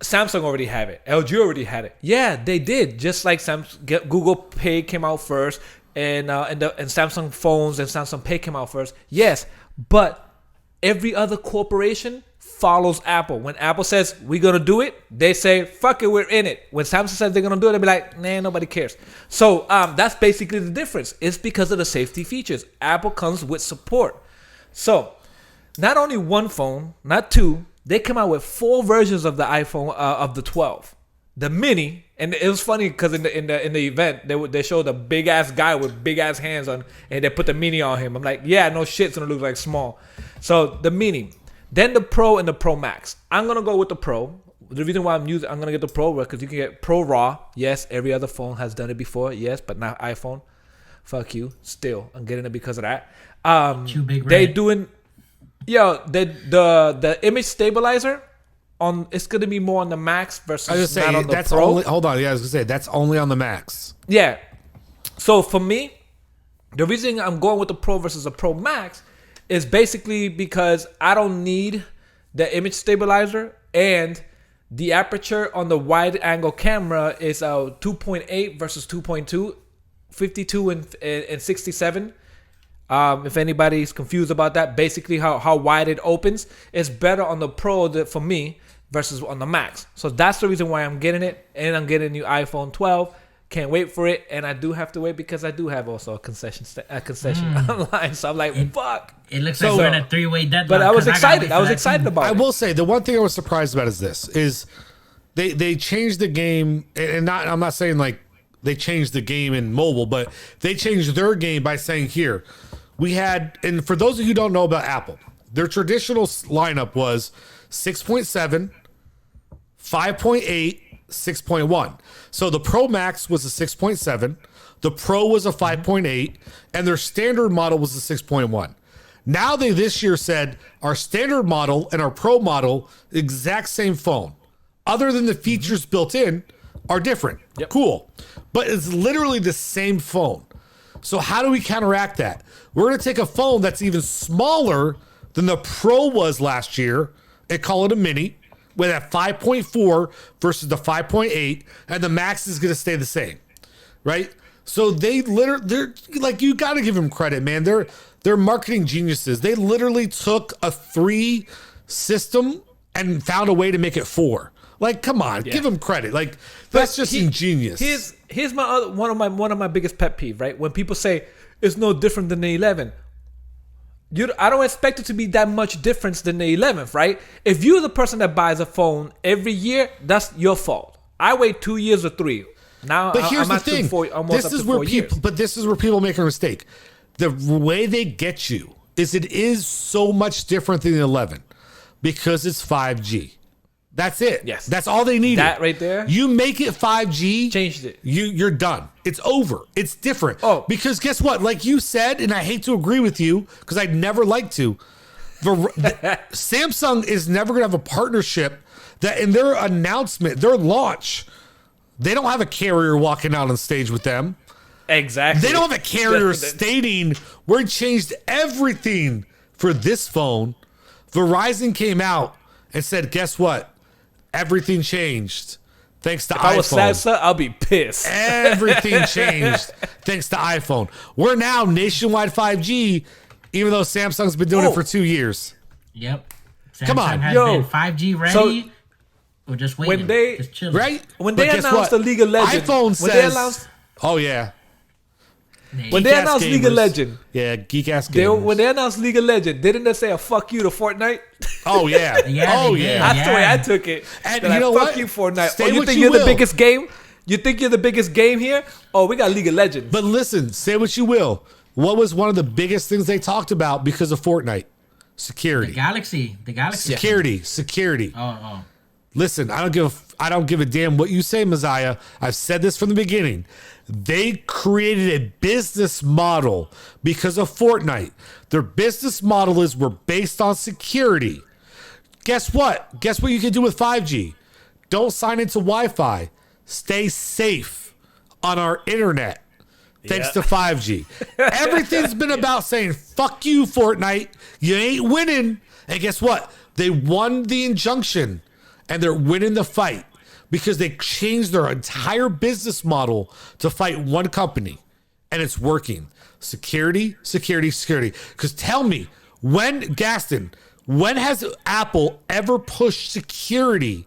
Samsung already had it, LG already had it. Yeah, they did. Just like Google Pay came out first, and Samsung phones and Samsung Pay came out first. Yes, but every other corporation follows Apple. When Apple says we're gonna do it, they say fuck it, we're in it. When Samsung says they're gonna do it, they be like, nah, nobody cares. So that's basically the difference. It's because of the safety features. Apple comes with support. So not only one phone, not two, they come out with 4 versions of the iPhone of the 12. The mini, and it was funny because in the event they showed a big ass guy with big ass hands on, and they put the mini on him. I'm like, yeah, no shit, it's gonna look like small. So the mini. Then the Pro and the Pro Max. I'm going to go with the Pro. The reason why I'm going to get the Pro because you can get Pro Raw. Yes, every other phone has done it before. Yes, but not iPhone. Fuck you. Still, I'm getting it because of that. Too big. They doing, the image stabilizer on. It's going to be more on the Max versus not on the that's Pro. only. Hold on, yeah, I was going to say that's only on the Max. Yeah. So for me, the reason I'm going with the Pro versus the Pro Max is basically because I don't need the image stabilizer, and the aperture on the wide angle camera is 2.8 versus 2.2, 52 and 67. If anybody's confused about that, basically how wide it opens is better on the Pro for me versus on the Max. So that's the reason why I'm getting it, and I'm getting a new iPhone 12. Can't wait for it, and I do have to wait because I do have also a concession online. So I'm like, fuck. It looks like we're in a 3-way deadline. But I was excited. I was excited about it. I will say the one thing I was surprised about is they changed the game, and I'm not saying like they changed the game in mobile, but they changed their game by saying here we had, and for those of you who don't know about Apple, their traditional lineup was 6.7, 5.8. 6.1. So the Pro Max was a 6.7, the Pro was a 5.8, and their standard model was a 6.1. Now they this year said our standard model and our Pro model, exact same phone. Other than the features built in are different. Yep. Cool. But it's literally the same phone. So how do we counteract that? We're going to take a phone that's even smaller than the Pro was last year and call it a mini, with a 5.4 versus the 5.8, and the Max is going to stay the same, right? So they're like, you got to give them credit, man. They're marketing geniuses. They literally took a 3 system and found a way to make it 4. Like, come on, give them credit. Like, that's just ingenious. Here's my one of my biggest pet peeve, right? When people say it's no different than the 11. I don't expect it to be that much difference than the 11th, right? If you're the person that buys a phone every year, that's your fault. I wait 2 years or 3. Now, but here's I'm the thing. almost up to 4 years. But this is where people make a mistake. The way they get you is it is so much different than the 11 because it's 5G. That's it. Yes. That's all they needed. That right there. You make it 5G. Changed it. You're done. It's over. It's different. Oh. Because guess what? Like you said, and I hate to agree with you because I'd never like to. Samsung is never going to have a partnership that in their announcement, their launch, they don't have a carrier walking out on stage with them. Exactly. They don't have a carrier stating we changed everything for this phone. Verizon came out and said, guess what? Everything changed thanks to iPhone. If I was Samsung, I'll be pissed. Everything changed thanks to iPhone. We're now nationwide 5G, even though Samsung's been doing it for 2 years. Yep. Come on. Samsung has been 5G ready We're just waiting. When they- just chilling. Right? When But they guess announced what? the League of Legends, iPhone when says, they announced oh yeah. when they Geek-ass announced League of gamers. Legends, Yeah, geek ass they, gamers. when they announced League of Legends, didn't they say a fuck you to Fortnite? Oh yeah. Yeah, oh they did. yeah. That's the way I took it. And They're you know fuck what? you, Fortnite. Say Oh, you what think you you're the will. biggest game? You think you're the biggest game here? Oh, we got League of Legends. But listen, say what you will. What was one of the biggest things they talked about because of Fortnite? The Security. Galaxy. Security. Oh. Listen, I don't give a damn what you say, Messiah. I've said this from the beginning. They created a business model because of Fortnite. Their business model is we're based on security. Guess what? Guess what you can do with 5G? Don't sign into Wi-Fi. Stay safe on our internet. Thanks to 5G. Everything's been about saying, fuck you, Fortnite. You ain't winning. And guess what? They won the injunction and they're winning the fight because they changed their entire business model to fight one company. And it's working. Security. Because tell me, Gaston, when has Apple ever pushed security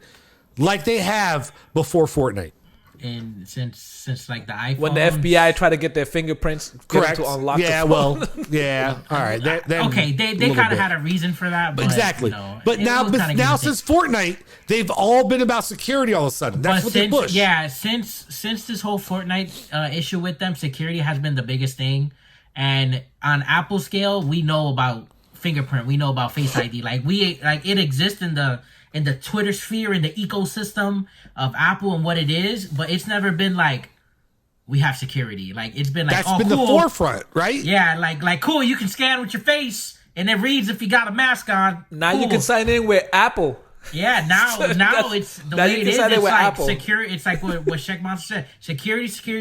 like they have before Fortnite? And since like the iPhone. when the FBI try to get their fingerprints, Correct. to unlock Yeah, the phone. well, yeah. All right. Okay, they kind of had a reason for that. But, Exactly. You know, but it now, was kinda now give or since Fortnite, they've all been about security all of a sudden. That's what they push. Yeah, since this whole Fortnite issue with them, security has been the biggest thing. And on Apple scale, we know about fingerprint, we know about Face ID. Like it exists in the Twitter sphere, in the ecosystem of Apple and what it is, but it's never been like we have security. Like it's been like That's been cool. the forefront, right? Yeah, like cool. You can scan with your face, and it reads if you got a mask on. Now you Cool. can sign in with Apple. Yeah, now it's the now way you it can is. sign in It's with like Apple. security. It's like what Sheck Monster said.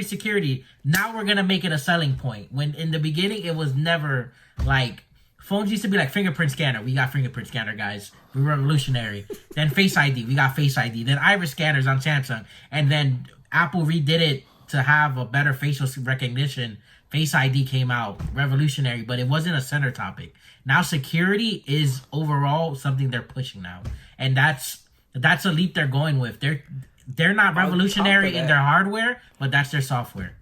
Security. Now we're gonna make it a selling point. When in the beginning it was never like phones used to be like fingerprint scanner. We got fingerprint scanner, guys. We're revolutionary. Then Face ID. We got Face ID. Then iris scanners on Samsung, and then Apple redid it to have a better facial recognition. Face ID came out, revolutionary, but it wasn't a center topic. Now security is overall something they're pushing now, and that's a leap they're going with. They're not revolutionary in their hardware, but that's their software.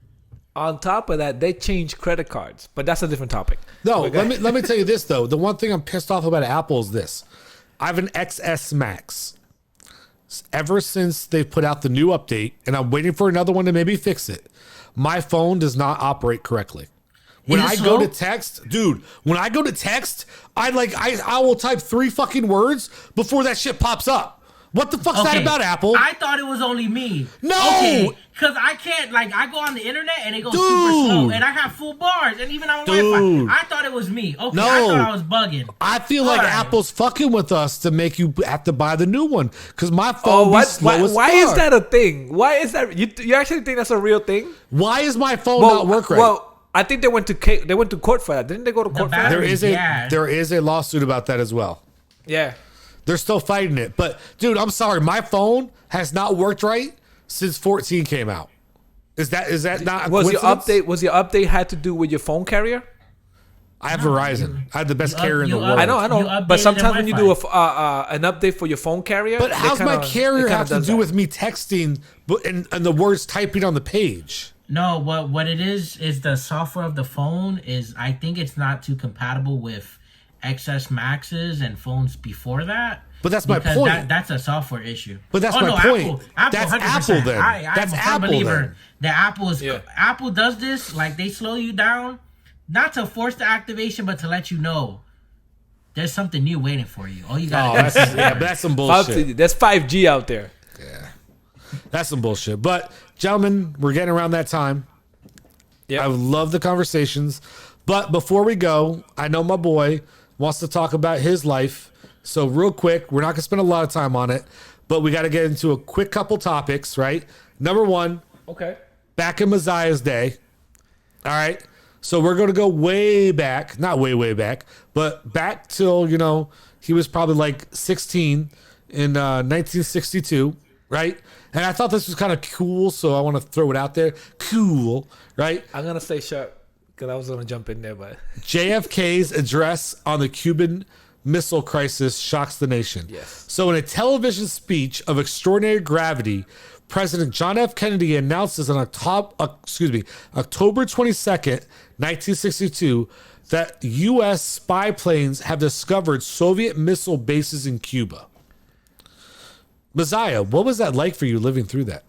On top of that, they changed credit cards, but that's a different topic. No, let me tell you this though. The one thing I'm pissed off about Apple is this. I have an XS Max. Ever since they put out the new update, and I'm waiting for another one to maybe fix it, my phone does not operate correctly. When Is it I slow? go to text, dude, I will type 3 fucking words before that shit pops up. What the fuck's that about, Apple? I thought it was only me. No! Okay, because I can't, I go on the internet and it goes super slow, and I have full bars, and even on Wi-Fi. I thought it was me. Okay, No. I thought I was bugging. I feel like Alright. Apple's fucking with us to make you have to buy the new one because my phone be slow as why fuck. is that a thing? Why is that? You actually think that's a real thing? Why is my phone not work right? Well, I think they went to court for that. Didn't they go to court for that? battery- there is a lawsuit about that as well. Yeah. They're still fighting it. But dude, I'm sorry, my phone has not worked right since 14 came out. Is that not a Was your coincidence? update had to do with your phone carrier? I have Verizon. I have the best carrier in the you world. I know. You But updated sometimes when you do Wi-Fi. an update for your phone carrier, But how's my carrier have to do with? with me texting and the words typing on the page? No, what it is the software of the phone is, I think it's not too compatible with XS Maxes and phones before that. But that's my Because point. That's a software issue. But that's my point. That's 100%. Apple then. I'm That's a firm Apple believer then. that Apple does this, like they slow you down, not to force the activation, but to let you know there's something new waiting for you. All you gotta do is But that's some bullshit. There's 5G out there. That's some bullshit. But gentlemen, we're getting around that time. Yep. I love the conversations. But before we go, I know my boy wants to talk about his life. So real quick, we're not going to spend a lot of time on it, but we got to get into a quick couple topics, right? Number one, Okay. back in Messiah's day. All right. So we're going to go way back, not way back, but back till, he was probably like 16 in 1962, right? And I thought this was kind of cool, so I want to throw it out there. Cool, right? I'm gonna stay sharp because I was gonna jump in there, but JFK's address on the Cuban missile crisis shocks the nation. Yes. So in a television speech of extraordinary gravity, President John F. Kennedy announces on October 22nd, 1962, that U.S. spy planes have discovered Soviet missile bases in Cuba. Messiah, what was that like for you living through that?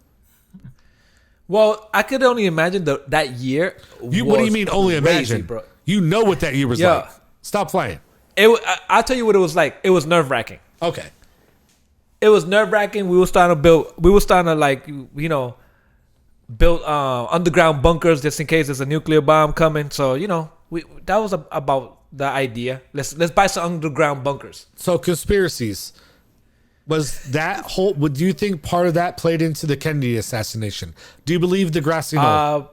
Well, I could only imagine that year. What do you mean only crazy, imagine? bro? You know what that year was Yeah. like. Stop playing. I'll tell you what it was like. It was nerve-wracking. Okay. It was nerve-wracking. We were starting to like, you know, build underground bunkers just in case there's a nuclear bomb coming. So, you know, that was about the idea. Let's buy some underground bunkers. So conspiracies. Was that whole? Do you think part of that played into the Kennedy assassination? Do you believe Degrassi? No.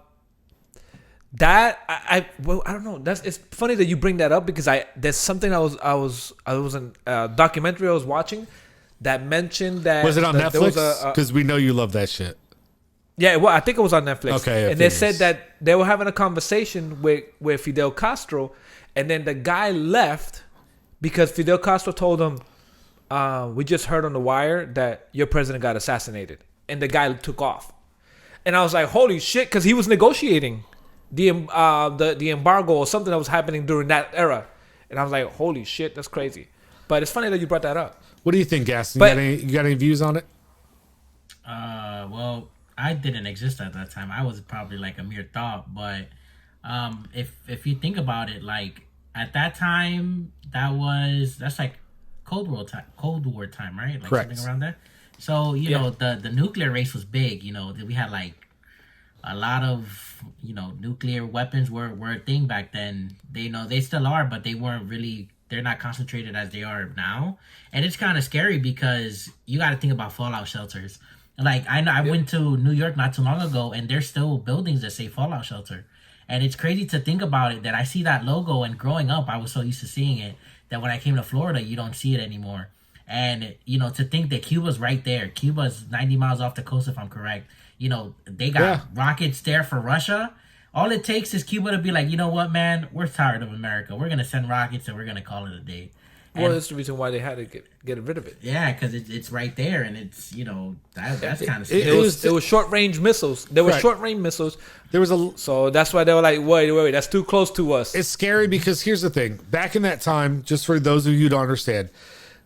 That I don't know. It's funny that you bring that up because there's something I was in a documentary I was watching that mentioned that Was it on Netflix? Because Because we know you love that shit. yeah, well, I think it was on Netflix. Okay, and they said that they were having a conversation with Fidel Castro, and then the guy left because Fidel Castro told him, "We just heard on the wire that your president got assassinated," and the guy took off. And I was like, "Holy shit!" Because he was negotiating the embargo or something that was happening during that era, and I was like, "Holy shit, that's crazy." But it's funny that you brought that up. What do you think, Gaston? But- You got any views on it? Well, I didn't exist at that time. I was probably like a mere thought. But if you think about it, like at that time, that's like Cold War time, right? Like Correct. something around there. So you know the nuclear race was big. You know we had like a lot of nuclear weapons were a thing back then. They still are, but they weren't really. They're not concentrated as they are now, and it's kind of scary because you got to think about fallout shelters. Like I went to New York not too long ago, and there's still buildings that say fallout shelter, and it's crazy to think about it that I see that logo. And growing up, I was so used to seeing it that when I came to Florida, you don't see it anymore. And to think that Cuba's right there. Cuba's 90 miles off the coast, if I'm correct. They got rockets there for Russia. All it takes is Cuba to be like, you know what, man, we're tired of America. We're gonna send rockets and we're gonna call it a day. Well, that's the reason why they had to get rid of it. Yeah, because it's right there, and it's that's kind of scary. It was short range missiles. There were Right. short range missiles. There was a. So that's why they were like, wait, that's too close to us. It's scary because here's the thing. Back in that time, just for those of you who don't understand,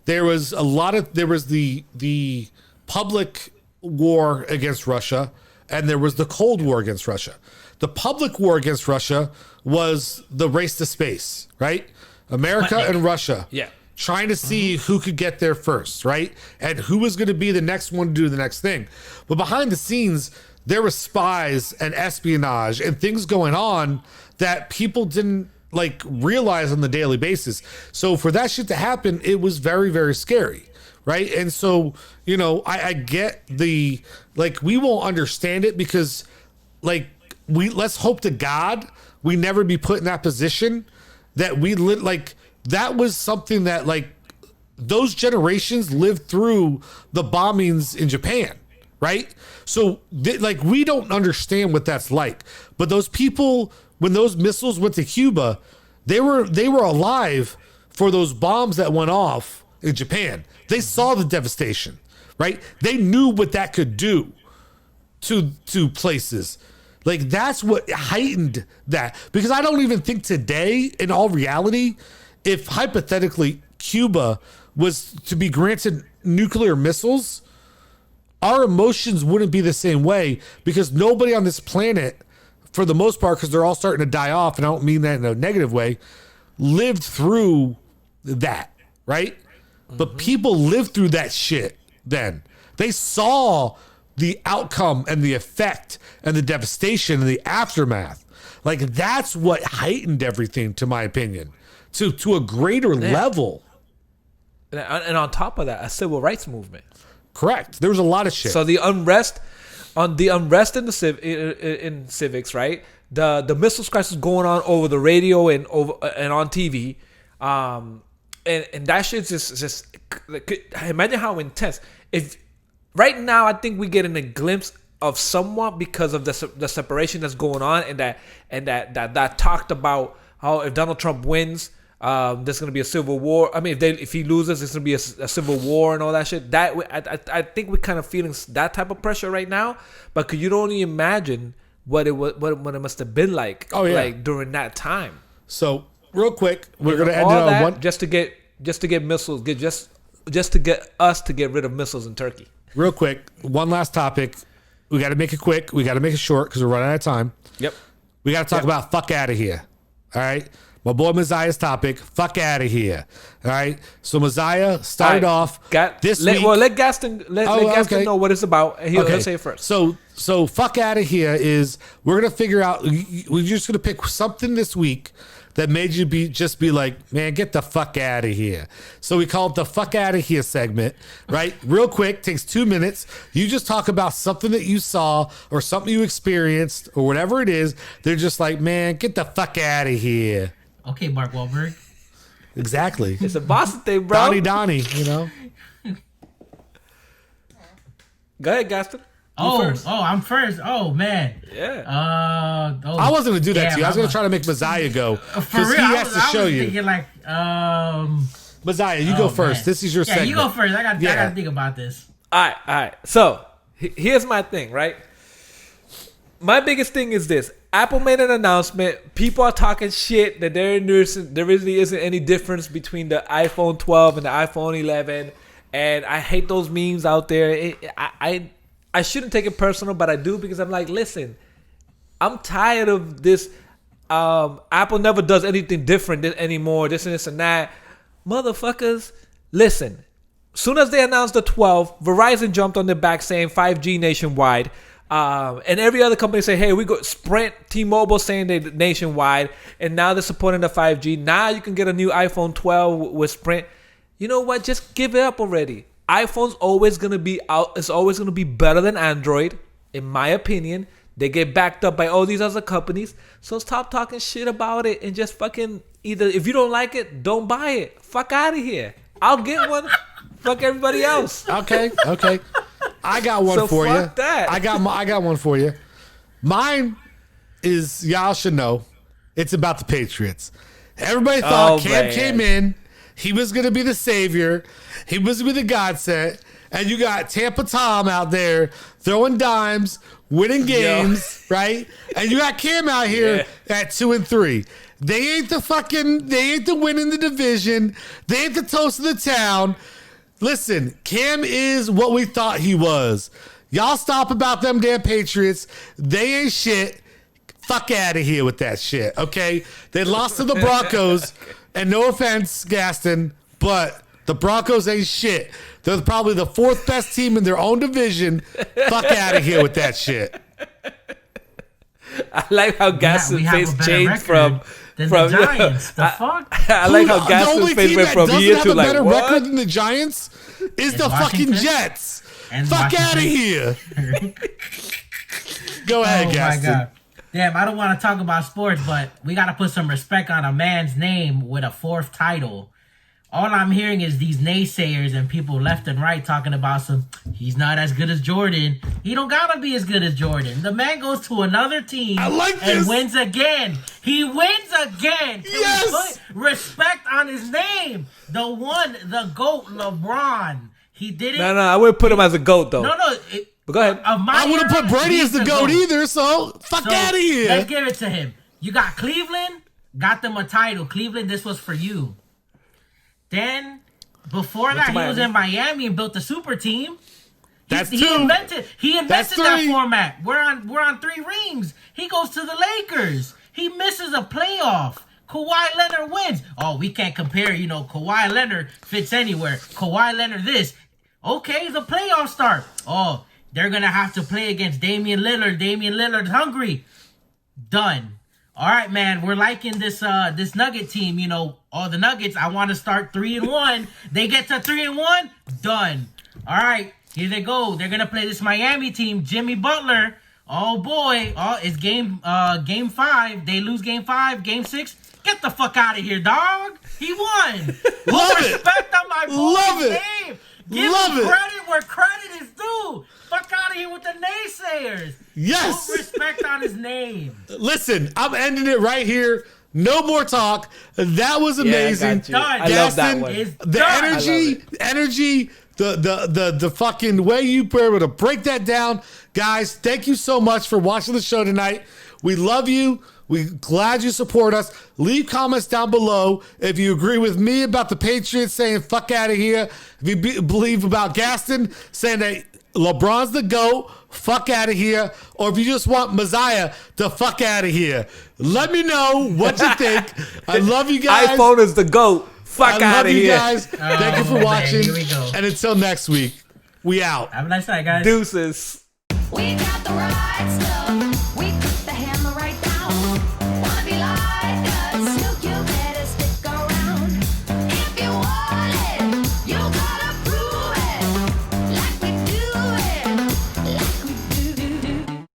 there was the public war against Russia, and there was the Cold War against Russia. The public war against Russia was the race to space, right? America and Russia. Yeah. Trying to see who could get there first, right? And who was going to be the next one to do the next thing. But behind the scenes, there were spies and espionage and things going on that people didn't realize on the daily basis. So for that shit to happen, it was very, very scary, right? And so, I get we won't understand it because let's hope to God we never be put in that position that that was something that those generations lived through the bombings in Japan, right? So we don't understand what that's like. But those people, when those missiles went to Cuba, they were alive for those bombs that went off in Japan. They saw the devastation, right? They knew what that could do to places. That's what heightened that. Because I don't even think today, in all reality, if hypothetically Cuba was to be granted nuclear missiles, our emotions wouldn't be the same way because nobody on this planet, for the most part, because they're all starting to die off, and I don't mean that in a negative way, lived through that, right? But people lived through that shit then. They saw the outcome and the effect and the devastation and the aftermath. That's what heightened everything, to my opinion, to a greater level. And on top of that, a civil rights movement. Correct. There was a lot of shit. So the unrest in the in civics, right? The missiles crisis going on over the radio and on TV, and that shit's just imagine how intense. If right now, I think we're getting a glimpse of somewhat because of the separation that's going on, and that talked about how if Donald Trump wins, There's gonna be a civil war. I mean, if he loses, it's gonna be a civil war and all that shit. I think we're kind of feeling that type of pressure right now. But could you only imagine what it must have been like? Oh, yeah. Like during that time. So real quick, we're gonna end all it on that one. just to get missiles. Just to get us to get rid of missiles in Turkey. Real quick, one last topic. We got to make it quick. We got to make it short because we're running out of time. Yep. We got to talk about fuck out of here. All right. My boy Messiah's topic. Fuck out of here. All right. So Messiah started off this week. Well, let Gaston know what it's about, and he'll say it first. So fuck out of here is we're gonna figure out. We're just gonna pick something this week that made you be like, man, get the fuck out of here. So we call it the fuck out of here segment, right? Real quick, takes 2 minutes. You just talk about something that you saw or something you experienced or whatever it is. They're just like, man, get the fuck out of here. Okay, Mark Wahlberg. Exactly. It's a Boston thing, bro. Donnie, you know. Go ahead, Gaston. I'm first. Oh man. Yeah. I wasn't gonna do that to you. I was gonna try to make Messiah go because he has to show you. Thinking like, Messiah, you go first. Man. This is your segment. You go first. I gotta think about this. All right. So here's my thing, right? My biggest thing is this: Apple made an announcement. People are talking shit that there really isn't any difference between the iPhone 12 and the iPhone 11, and I hate those memes out there. I shouldn't take it personal, but I do because I'm like, listen, I'm tired of this. Apple never does anything different anymore. This and this and that. Motherfuckers, listen. Soon as they announced the 12, Verizon jumped on their back saying 5G nationwide. And every other company say, hey, we got Sprint, T-Mobile saying they nationwide. And now they're supporting the 5G. Now you can get a new iPhone 12 with Sprint. You know what? Just give it up already. iPhone's always gonna be out. It's always gonna be better than Android, in my opinion. They get backed up by all these other companies. So stop talking shit about it and just fucking either if you don't like it, don't buy it. Fuck out of here. I'll get one. Fuck everybody else. Okay. I got one for you. Fuck that. I got one for you. Mine is y'all should know. It's about the Patriots. Everybody thought Cam came in. He was going to be the savior. He was going to be the godsend. And you got Tampa Tom out there throwing dimes, winning games, right? And you got Cam out here at 2-3. They ain't the win in the division. They ain't the toast of the town. Listen, Cam is what we thought he was. Y'all stop about them damn Patriots. They ain't shit. Fuck out of here with that shit, okay? They lost to the Broncos. And no offense, Gaston, but the Broncos ain't shit. They're probably the 4th best team in their own division. Fuck out of here with that shit. I like how Gaston's face changed from the Giants. The fuck? I like how Gaston's face went from here to like, what? The only team that doesn't have a better record than the Giants is the fucking Jets. Fuck out of here. Go ahead, Gaston. My God. Damn, I don't want to talk about sports, but we got to put some respect on a man's name with a 4th title. All I'm hearing is these naysayers and people left and right talking about he's not as good as Jordan. He don't got to be as good as Jordan. The man goes to another team and wins again. He wins again. Yes! Put respect on his name. The one, the GOAT, LeBron. He did it. No, I wouldn't put him as a GOAT, though. No. But go ahead. I wouldn't put Brady as the GOAT either, so fuck out of here. Let's give it to him. You got Cleveland, got them a title. Cleveland, this was for you. Then, before that, he was in Miami and built the super team. He invented that format. We're on 3 rings. He goes to the Lakers. He misses a playoff. Kawhi Leonard wins. Oh, we can't compare, Kawhi Leonard fits anywhere. Kawhi Leonard this. Okay, the playoff start. Oh, they're going to have to play against Damian Lillard. Damian Lillard's hungry. Done. All right, man, we're liking this Nugget team. All the Nuggets, I want to start 3-1. They get to 3-1. Done. All right, here they go. They're going to play this Miami team. Jimmy Butler. Oh, boy. Oh, it's game 5. They lose game 5. Game 6. Get the fuck out of here, dog. He won. Love it. Respect on my boy's name. Give Love him it. credit where credit is due. Fuck out of here with the naysayers. Yes. Put respect on his name. Listen, I'm ending it right here. No more talk. That was amazing. Yeah, I love that one. The energy, the fucking way you were able to break that down. Guys, thank you so much for watching the show tonight. We love you. We're glad you support us. Leave comments down below if you agree with me about the Patriots saying fuck out of here. If you believe about Gaston saying that LeBron's the GOAT, fuck out of here. Or if you just want Messiah to fuck out of here. Let me know what you think. I love you guys. iPhone is the GOAT. Fuck out of here. I love you guys. Thank you for watching. Here we go. And until next week, we out. Have a nice night, guys. Deuces. We got the right stuff.